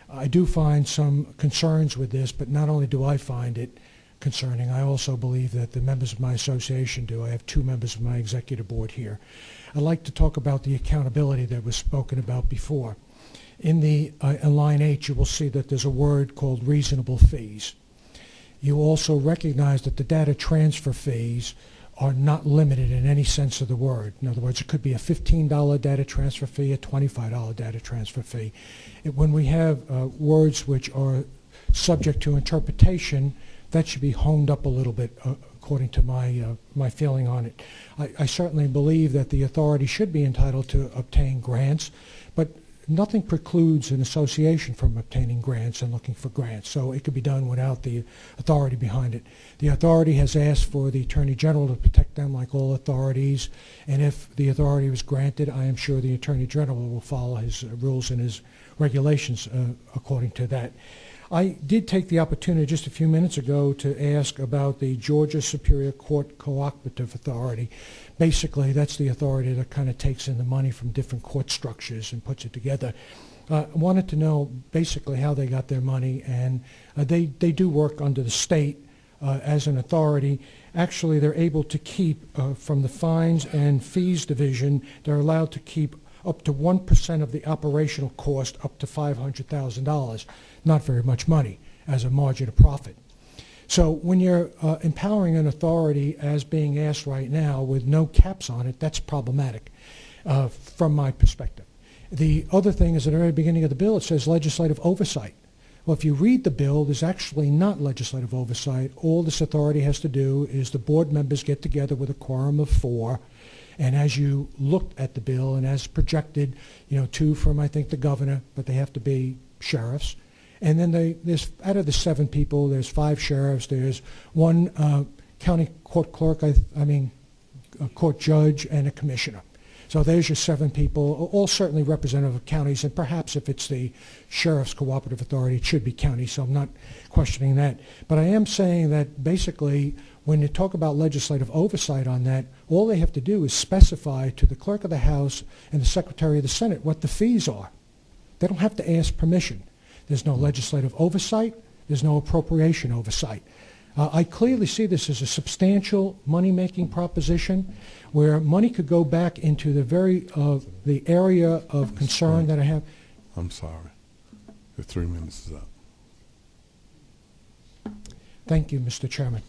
S13: I do find some concerns with this, but not only do I find it concerning, I also believe that the members of my association do. I have 2 members of my executive board here. I'd like to talk about the accountability that was spoken about before. In line 8, you will see that there's a word called reasonable fees. You also recognize that the data transfer fees are not limited in any sense of the word. In other words, it could be a $15 data transfer fee, a $25 data transfer fee. When we have words which are subject to interpretation, that should be honed up a little bit according to my feeling on it. I certainly believe that the authority should be entitled to obtain grants, but nothing precludes an association from obtaining grants and looking for grants, so it could be done without the authority behind it. The authority has asked for the Attorney General to protect them like all authorities, and if the authority was granted, I am sure the Attorney General will follow his rules and his regulations according to that. I did take the opportunity just a few minutes ago to ask about the Georgia Superior Court Cooperative Authority. Basically, that's the authority that kind of takes in the money from different court structures and puts it together. I wanted to know basically how they got their money, and they do work under the state as an authority. Actually, they're able to keep, from the fines and fees division, they're allowed to keep up to 1% of the operational cost up to $500,000. Not very much money as a margin of profit. So when you're empowering an authority as being asked right now with no caps on it, that's problematic from my perspective. The other thing is at the very beginning of the bill, it says legislative oversight. Well, if you read the bill, there's actually not legislative oversight. All this authority has to do is the board members get together with a quorum of 4, and as you looked at the bill and as projected, 2 from, I think, the governor, but they have to be sheriffs. And then there's, out of the 7 people, there's 5 sheriffs, there's 1 county court clerk, a court judge, and a commissioner. So there's your 7 people, all certainly representative of counties, and perhaps if it's the Sheriff's Cooperative Authority, it should be county, so I'm not questioning that. But I am saying that basically when you talk about legislative oversight on that, all they have to do is specify to the Clerk of the House and the Secretary of the Senate what the fees are. They don't have to ask permission. There's no legislative oversight. There's no appropriation oversight. I clearly see this as a substantial money-making proposition where money could go back into the area of concern that I have.
S5: I'm sorry. The 3 minutes is up.
S13: Thank you, Mr. Chairman.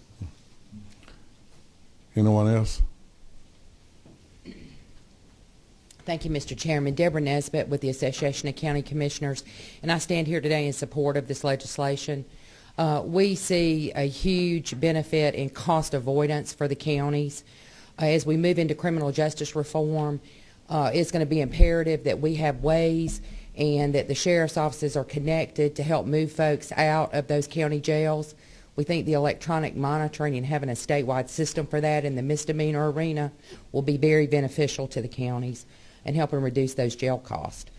S5: Anyone else?
S14: Thank you, Mr. Chairman. Deborah Nesbitt with the Association of County Commissioners, and I stand here today in support of this legislation. We see a huge benefit in cost avoidance for the counties. As we move into criminal justice reform, it's going to be imperative that we have ways and that the sheriff's offices are connected to help move folks out of those county jails. We think the electronic monitoring and having a statewide system for that in the misdemeanor arena will be very beneficial to the counties and helping reduce those jail costs.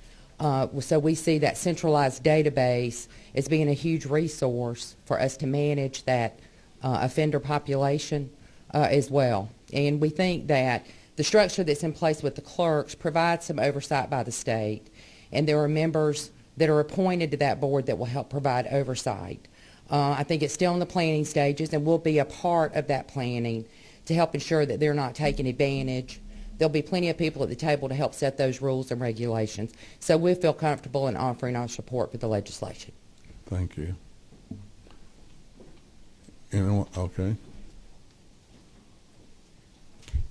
S14: So we see that centralized database as being a huge resource for us to manage that offender population as well. And we think that the structure that's in place with the clerks provides some oversight by the state, and there are members that are appointed to that board that will help provide oversight. I think it's still in the planning stages, and we'll be a part of that planning to help ensure that they're not taking advantage. There'll be plenty of people at the table to help set those rules and regulations. So we feel comfortable in offering our support for the legislation.
S5: Thank you. Anyone? Okay.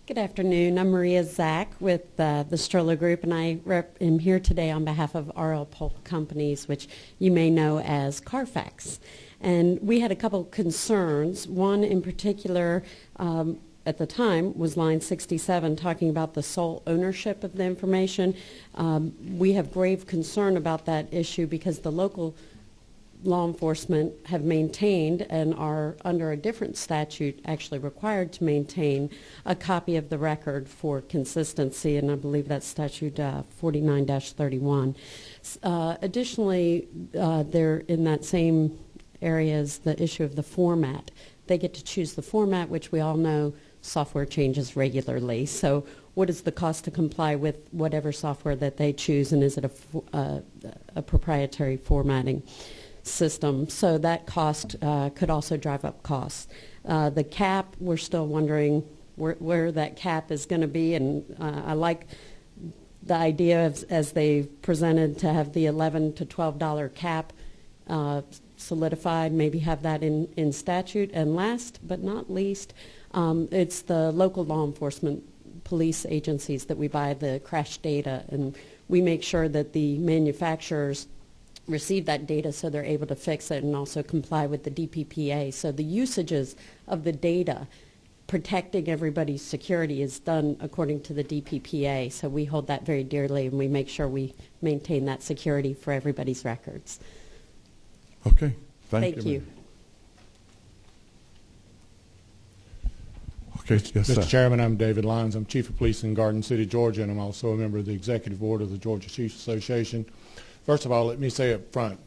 S15: Good afternoon. I'm Maria Zach with the Stroller Group, and I am here today on behalf of RL Polk Companies, which you may know as Carfax. And we had a couple concerns. One in particular, at the time, was line 67, talking about the sole ownership of the information. We have grave concern about that issue because the local law enforcement have maintained and are under a different statute actually required to maintain a copy of the record for consistency, and I believe that's statute 49-31. Additionally, they're in that same area is the issue of the format. They get to choose the format, which we all know software changes regularly. So what is the cost to comply with whatever software that they choose, and is it a proprietary formatting system? So that cost could also drive up costs. The cap, we're still wondering where that cap is going to be, and I like the idea of, as they've presented, to have the $11 to $12 cap solidified, maybe have that in statute. And last but not least, it's the local law enforcement police agencies that we buy the crash data, and we make sure that the manufacturers receive that data so they're able to fix it and also comply with the DPPA. So the usages of the data, protecting everybody's security, is done according to the DPPA. So we hold that very dearly, and we make sure we maintain that security for everybody's records.
S5: Okay. Thank
S15: you.
S5: Okay, yes, sir.
S16: Mr. Chairman, I'm David Lyons. I'm Chief of Police in Garden City, Georgia, and I'm also a member of the Executive Board of the Georgia Chiefs Association. First of all, let me say up front,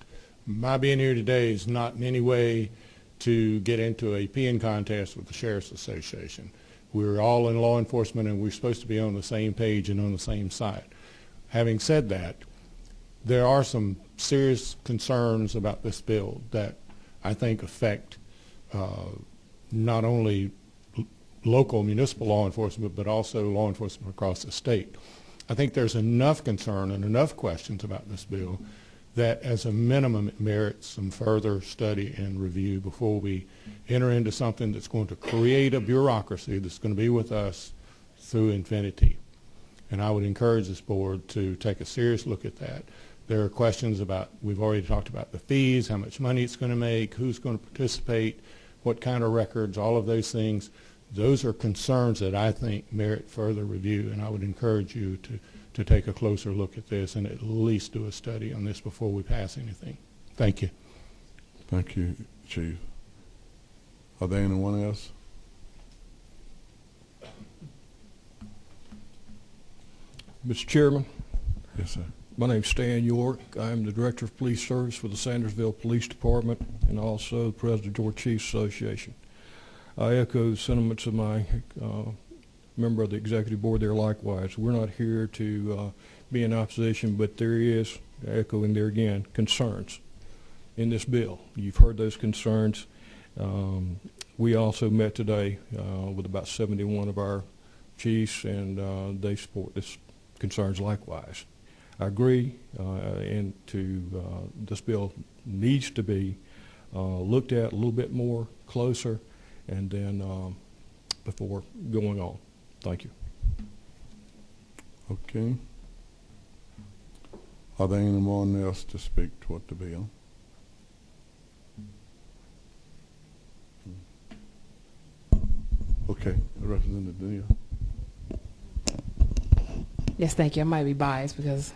S16: my being here today is not in any way to get into a peeing contest with the Sheriff's Association. We're all in law enforcement, and we're supposed to be on the same page and on the same side. Having said that, there are some serious concerns about this bill that I think affect not only local municipal law enforcement, but also law enforcement across the state. I think there's enough concern and enough questions about this bill that as a minimum it merits some further study and review before we enter into something that's going to create a bureaucracy that's going to be with us through infinity. And I would encourage this board to take a serious look at that. There are questions about, we've already talked about the fees, how much money it's going to make, who's going to participate, what kind of records, all of those things. Those are concerns that I think merit further review, and I would encourage you to take a closer look at this and at least do a study on this before we pass anything. Thank you.
S5: Thank you, Chief. Are there anyone else?
S17: Mr. Chairman.
S5: Yes, sir.
S17: My name is Stan York. I am the Director of Police Service for the Sandersville Police Department and also the President of Georgia Chiefs Association. I echo the sentiments of my member of the Executive Board there likewise. We're not here to be in opposition, but there is, echoing there again, concerns in this bill. You've heard those concerns. We also met today with about 71 of our chiefs, and they support this concerns likewise. I agree, this bill needs to be looked at a little bit more closer, and then before going on. Thank you.
S5: Okay. Are there anyone else to speak toward the bill? Okay, Representative Neal.
S10: Yes, thank you. I might be biased because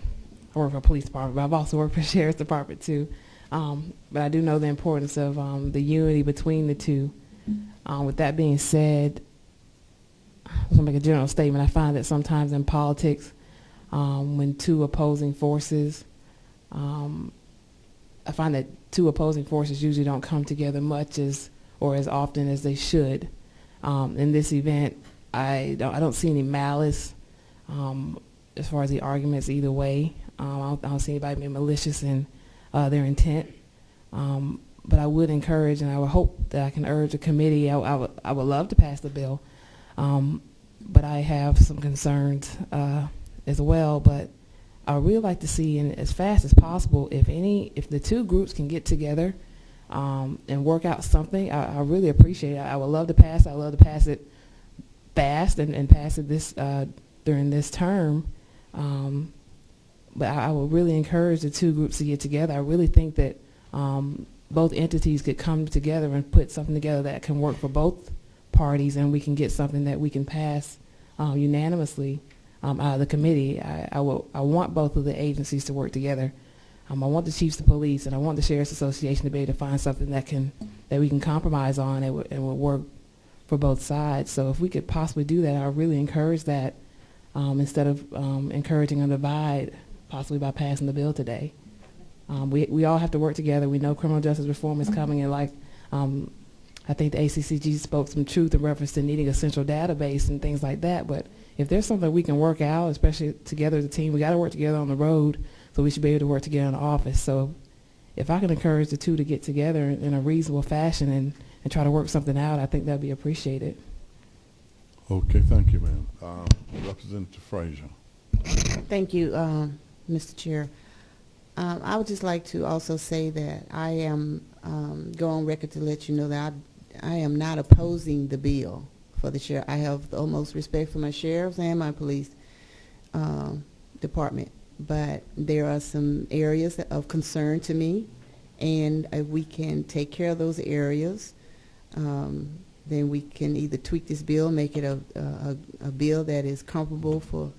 S10: I work for the police department, but I've also worked for the sheriff's department too. But I do know the importance of the unity between the two. With that being said, I was going to make a general statement. I find that sometimes in politics, when two opposing forces, I find that two opposing forces usually don't come together much or as often as they should. In this event, I don't see any malice as far as the arguments either way. I don't see anybody being malicious in their intent. But I would encourage, and I would hope that I can urge the committee. I would love to pass the bill, but I have some concerns as well. But I would really like to see, as fast as possible, if the two groups can get together and work out something. I really appreciate it. I would love to pass it. I would love to pass it fast and pass it during this term. But I would really encourage the two groups to get together. I really think that both entities could come together and put something together that can work for both parties, and we can get something that we can pass unanimously out of the committee. I want both of the agencies to work together. I want the chiefs of police, and I want the Sheriff's Association to be able to find something that we can compromise on and will work for both sides. So if we could possibly do that, I would really encourage that instead of encouraging a divide, possibly by passing the bill today. We all have to work together. We know criminal justice reform is coming, and I think the ACCG spoke some truth in reference to needing a central database and things like that. But if there's something we can work out, especially together as a team, we got to work together on the road, so we should be able to work together in the office. So if I can encourage the two to get together in a reasonable fashion and try to work something out, I think that would be appreciated.
S5: Okay, thank you, ma'am. Representative Frazier.
S7: Thank you, Mr. Chair. I would just like to also say that I am go on record to let you know that I am not opposing the bill for the sheriff. I have the utmost respect for my sheriffs and my police department, but there are some areas of concern to me, and if we can take care of those areas, then we can either tweak this bill, make it a bill that is comparable for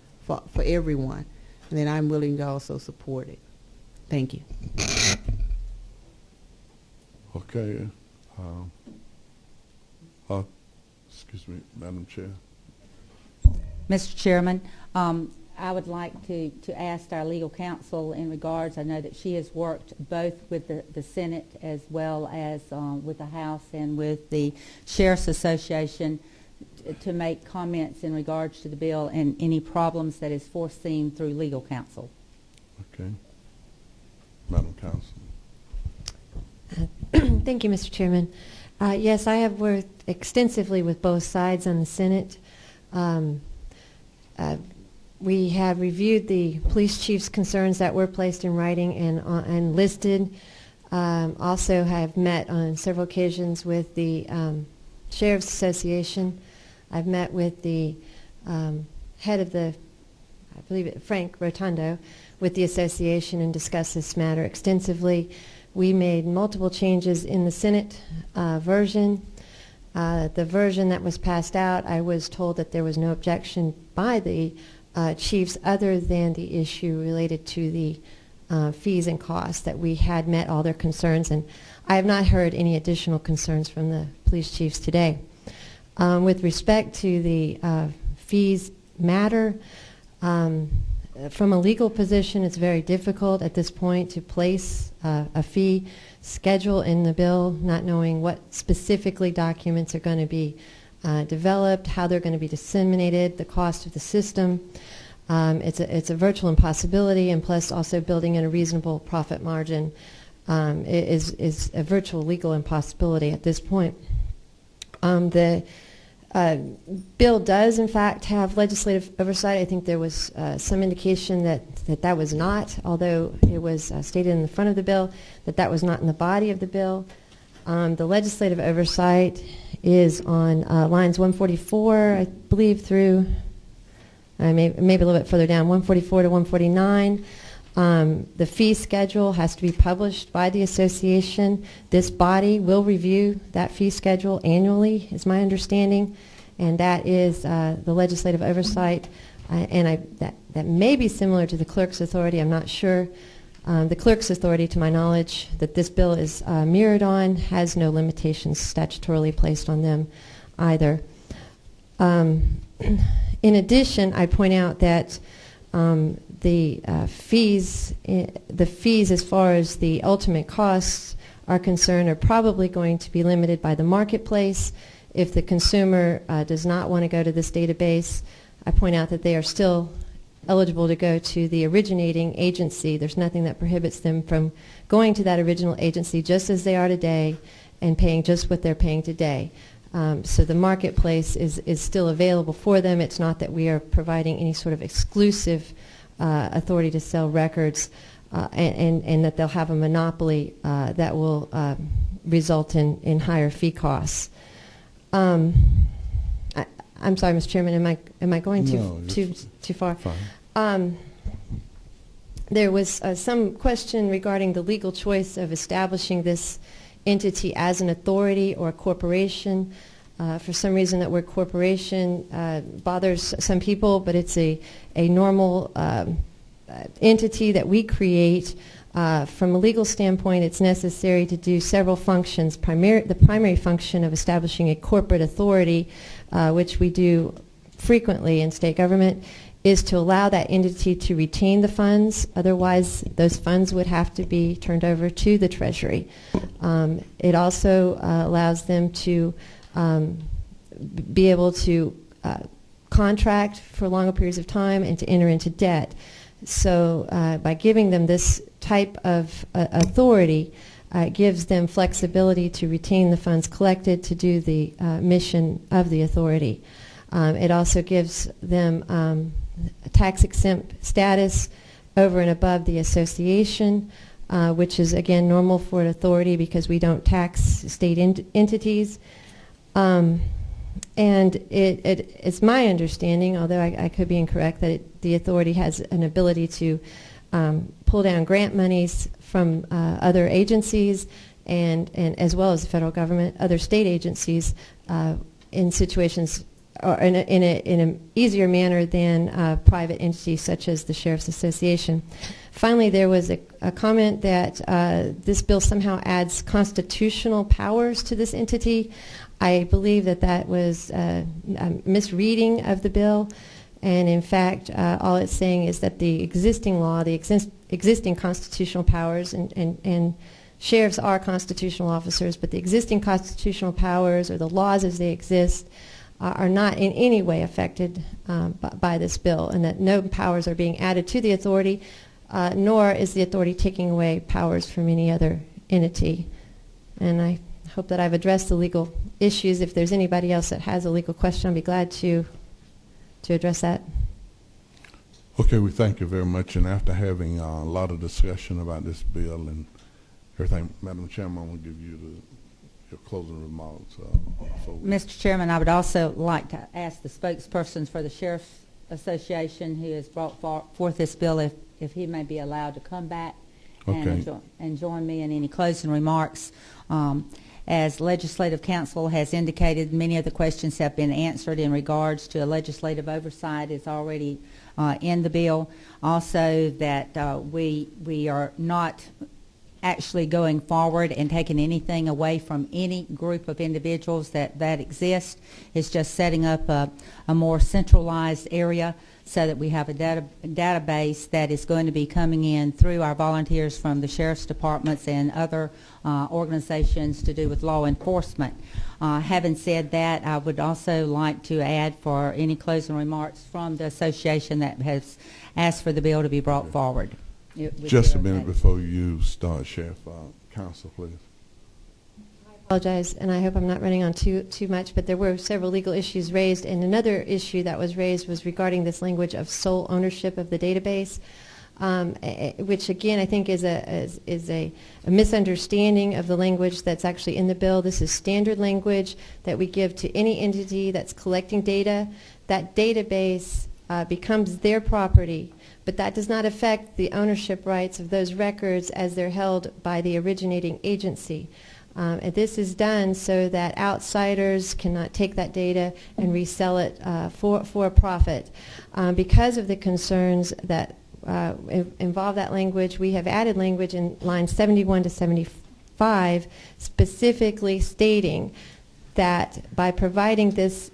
S7: everyone, and then I'm willing to also support it. Thank you.
S5: Okay. Excuse me, Madam Chair.
S2: Mr. Chairman, I would like to ask our legal counsel in regards, I know that she has worked both with the Senate as well as with the House and with the Sheriff's Association to make comments in regards to the bill and any problems that is foreseen through legal counsel.
S5: Okay. Madam Counsel.
S8: Thank you, Mr. Chairman. Yes, I have worked extensively with both sides on the Senate. We have reviewed the police chief's concerns that were placed in writing and listed. Also have met on several occasions with the Sheriff's Association. I've met with the head of the, I believe Frank Rotundo, with the association and discussed this matter extensively. We made multiple changes in the Senate version. The version that was passed out, I was told that there was no objection by the chiefs other than the issue related to the fees and costs, that we had met all their concerns, and I have not heard any additional concerns from the police chiefs today. With respect to the fees matter, from a legal position, it's very difficult at this point to place a fee schedule in the bill, not knowing what specifically documents are going to be developed, how they're going to be disseminated, the cost of the system. It's a virtual impossibility, and plus also building in a reasonable profit margin is a virtual legal impossibility at this point. The bill does, in fact, have legislative oversight. I think there was some indication that was not, although it was stated in the front of the bill, that was not in the body of the bill. The legislative oversight is on lines 144, I believe, through maybe a little bit further down, 144 to 149. The fee schedule has to be published by the association. This body will review that fee schedule annually, is my understanding, and that is the legislative oversight. That may be similar to the clerk's authority. I'm not sure. The clerk's authority, to my knowledge, that this bill is mirrored on, has no limitations statutorily placed on them either. In addition, I point out that the fees as far as the ultimate costs are concerned are probably going to be limited by the marketplace. If the consumer does not want to go to this database, I point out that they are still eligible to go to the originating agency. There's nothing that prohibits them from going to that original agency just as they are today and paying just what they're paying today. So the marketplace is still available for them. It's not that we are providing any sort of exclusive authority to sell records and that they'll have a monopoly that will result in higher fee costs. I'm sorry, Mr. Chairman, am I going too far? Fine. There was some question regarding the legal choice of establishing this entity as an authority or a corporation. For some reason, that word corporation bothers some people, but it's a normal entity that we create. From a legal standpoint, it's necessary to do several functions. The primary function of establishing a corporate authority, which we do frequently in state government, is to allow that entity to retain the funds. Otherwise, those funds would have to be turned over to the Treasury. It also allows them to be able to contract for longer periods of time and to enter into debt. So by giving them this type of authority, it gives them flexibility to retain the funds collected to do the mission of the authority. It also gives them a tax-exempt status over and above the association, which is, again, normal for an authority because we don't tax state entities. And it's my understanding, although I could be incorrect, that the authority has an ability to pull down grant monies from other agencies and as well as the federal government, other state agencies in situations or in an easier manner than private entities such as the Sheriff's Association. Finally, there was a comment that this bill somehow adds constitutional powers to this entity. I believe that was a misreading of the bill, And in fact, all it's saying is that the existing law, the existing constitutional powers, and sheriffs are constitutional officers, but the existing constitutional powers or the laws as they exist are not in any way affected by this bill, and that no powers are being added to the authority, nor is the authority taking away powers from any other entity. And I hope that I've addressed the legal issues. If there's anybody else that has a legal question, I'd be glad to address that.
S5: Okay, we thank you very much. And after having a lot of discussion about this bill and everything, Madam Chairman, I want to give you your closing remarks.
S2: Mr. Chairman, I would also like to ask the spokesperson for the Sheriff's Association who has brought forth this bill if he may be allowed to come back and join me in any closing remarks. As Legislative Council has indicated, many of the questions have been answered in regards to a legislative oversight is already in the bill. Also that we are not actually going forward and taking anything away from any group of individuals that exist. It's just setting up a more centralized area so that we have a database that is going to be coming in through our volunteers from the sheriff's departments and other organizations to do with law enforcement. Having said that, I would also like to add for any closing remarks from the association that has asked for the bill to be brought forward.
S5: Just a minute before you start, Sheriff. Counsel, please.
S8: I apologize, and I hope I'm not running on too much, but there were several legal issues raised, and another issue that was raised was regarding this language of sole ownership of the database, which again I think is a misunderstanding of the language that's actually in the bill. This is standard language that we give to any entity that's collecting data. That database becomes their property, but that does not affect the ownership rights of those records as they're held by the originating agency. And this is done so that outsiders cannot take that data and resell it for a profit. Because of the concerns that involve that language, we have added language in lines 71 to 75 specifically stating that by providing this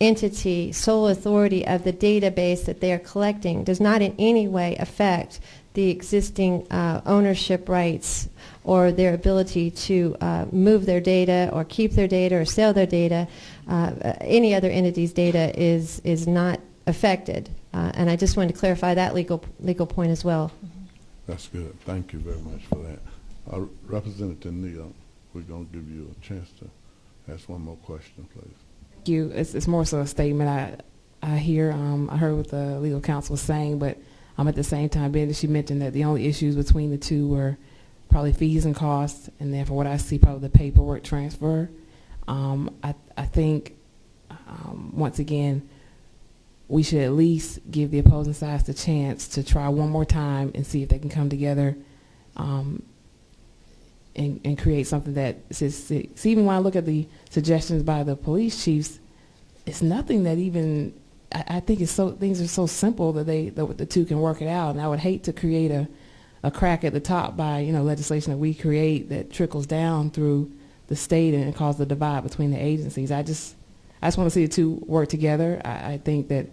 S8: entity sole authority of the database that they are collecting does not in any way affect the existing ownership rights or their ability to move their data or keep their data or sell their data. Any other entity's data is not affected. And I just wanted to clarify that legal point as well.
S5: That's good. Thank you very much for that. Representative Neal, we're going to give you a chance to ask one more question, please.
S10: Thank you. It's more so a statement. I heard what the legal counsel was saying, but at the same time, being that she mentioned that the only issues between the two were probably fees and costs, and then for what I see, probably the paperwork transfer. I think once again, we should at least give the opposing sides the chance to try one more time and see if they can come together and create something that see, even when I look at the suggestions by the police chiefs, it's nothing that even I think it's things are so simple that the two can work it out. And I would hate to create a crack at the top by legislation that we create that trickles down through the state and cause the divide between the agencies. I just want to see the two work together. I think that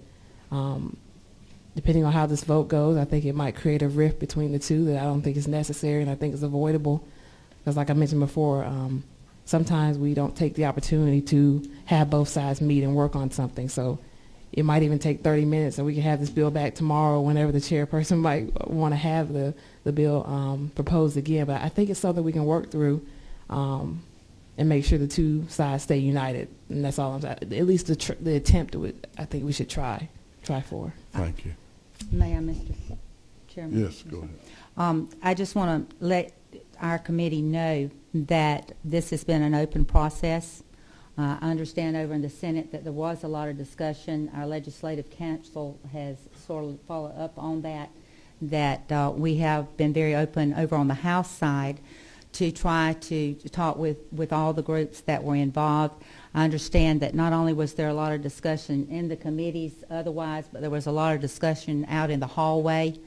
S10: depending on how this vote goes, I think it might create a rift between the two that I don't think is necessary and I think is avoidable. Because like I mentioned before, sometimes we don't take the opportunity to have both sides meet and work on something. So it might even take 30 minutes and we can have this bill back tomorrow whenever the chairperson might want to have the bill proposed again. But I think it's something we can work through and make sure the two sides stay united. And that's all I'm saying. At least the attempt, I think we should try for.
S5: Thank you.
S2: May I, Mr. Chairman?
S5: Yes, go ahead.
S2: I just want to let our committee know that this has been an open process. I understand over in the Senate that there was a lot of discussion. Our Legislative Council has sort of followed up on that we have been very open over on the House side to try to talk with all the groups that were involved. I understand that not only was there a lot of discussion in the committees otherwise, but there was a lot of discussion out in the hallway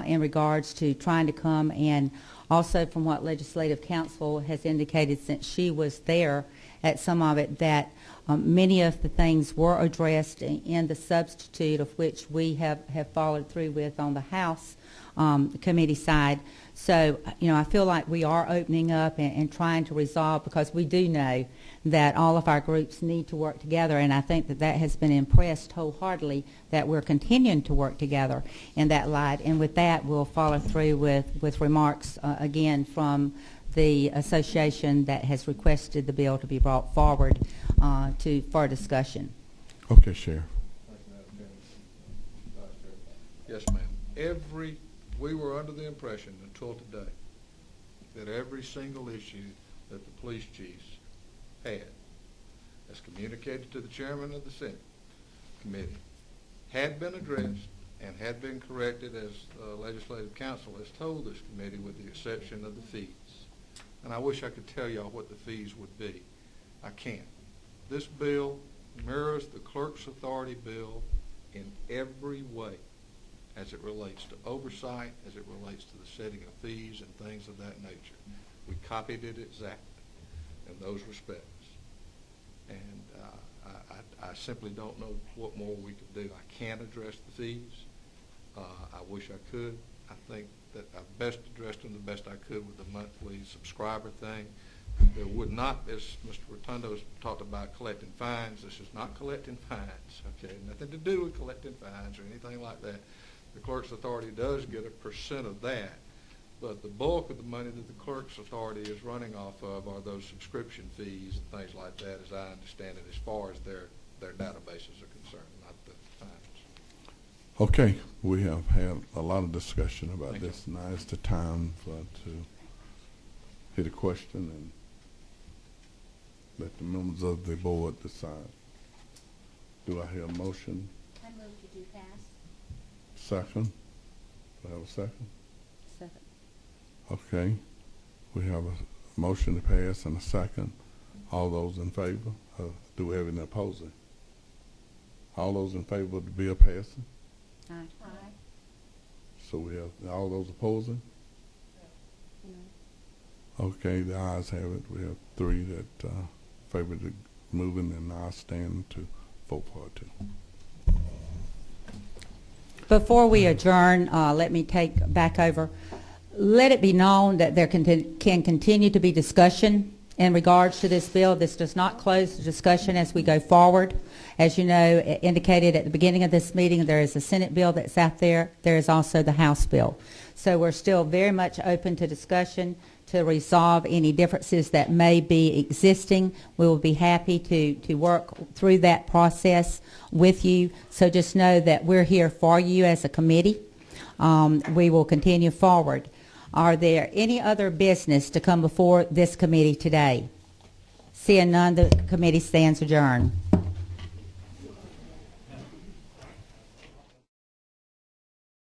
S2: in regards to trying to come and also from what Legislative Counsel has indicated since she was there at some of it, that many of the things were addressed in the substitute, of which we have followed through with on the House committee side. So, I feel like we are opening up and trying to resolve, because we do know that all of our groups need to work together, and I think that has been impressed wholeheartedly, that we're continuing to work together in that light. And with that, we'll follow through with remarks again from the association that has requested the bill to be brought forward for discussion.
S5: Okay, Sheriff.
S9: Yes, ma'am. We were under the impression until today that every single issue that the police chiefs had, as communicated to the chairman of the Senate committee, had been addressed and had been corrected, as Legislative Counsel has told this committee, with the exception of the fees. And I wish I could tell y'all what the fees would be. I can't. This bill mirrors the clerk's authority bill in every way, as it relates to oversight, as it relates to the setting of fees and things of that nature. We copied it exactly in those respects. And I simply don't know what more we could do. I can't address the fees. I wish I could. I think that I best addressed them the best I could with the monthly subscriber thing. There would not, as Mr. Rotundo's talked about, collecting fines. This is not collecting fines, okay? Nothing to do with collecting fines or anything like that. The clerk's authority does get a % of that, but the bulk of the money that the clerk's authority is running off of are those subscription fees and things like that, as I understand it, as far as their databases are concerned, not the fines.
S5: Okay, we have had a lot of discussion about this. Now is the time to hit a question and let the members of the board decide. Do I hear a motion?
S4: I move to do pass.
S5: Second? Do I have a second?
S2: Second.
S5: Okay. We have a motion to pass and a second. All those in favor? Do we have any opposing? All those in favor of the bill passing?
S2: Aye.
S4: Aye.
S5: So we have all those opposing?
S2: No.
S5: Okay, the ayes have it. We have 3 that favor the moving, and I stand to vote for it too.
S2: Before we adjourn, let me take back over. Let it be known that there can continue to be discussion in regards to this bill. This does not close the discussion as we go forward. As you know, indicated at the beginning of this meeting, there is a Senate bill that's out there. There is also the House bill. So we're still very much open to discussion to resolve any differences that may be existing. We will be happy to work through that process with you. So just know that we're here for you as a committee. We will continue forward. Are there any other business to come before this committee today? Seeing none, the committee stands adjourned.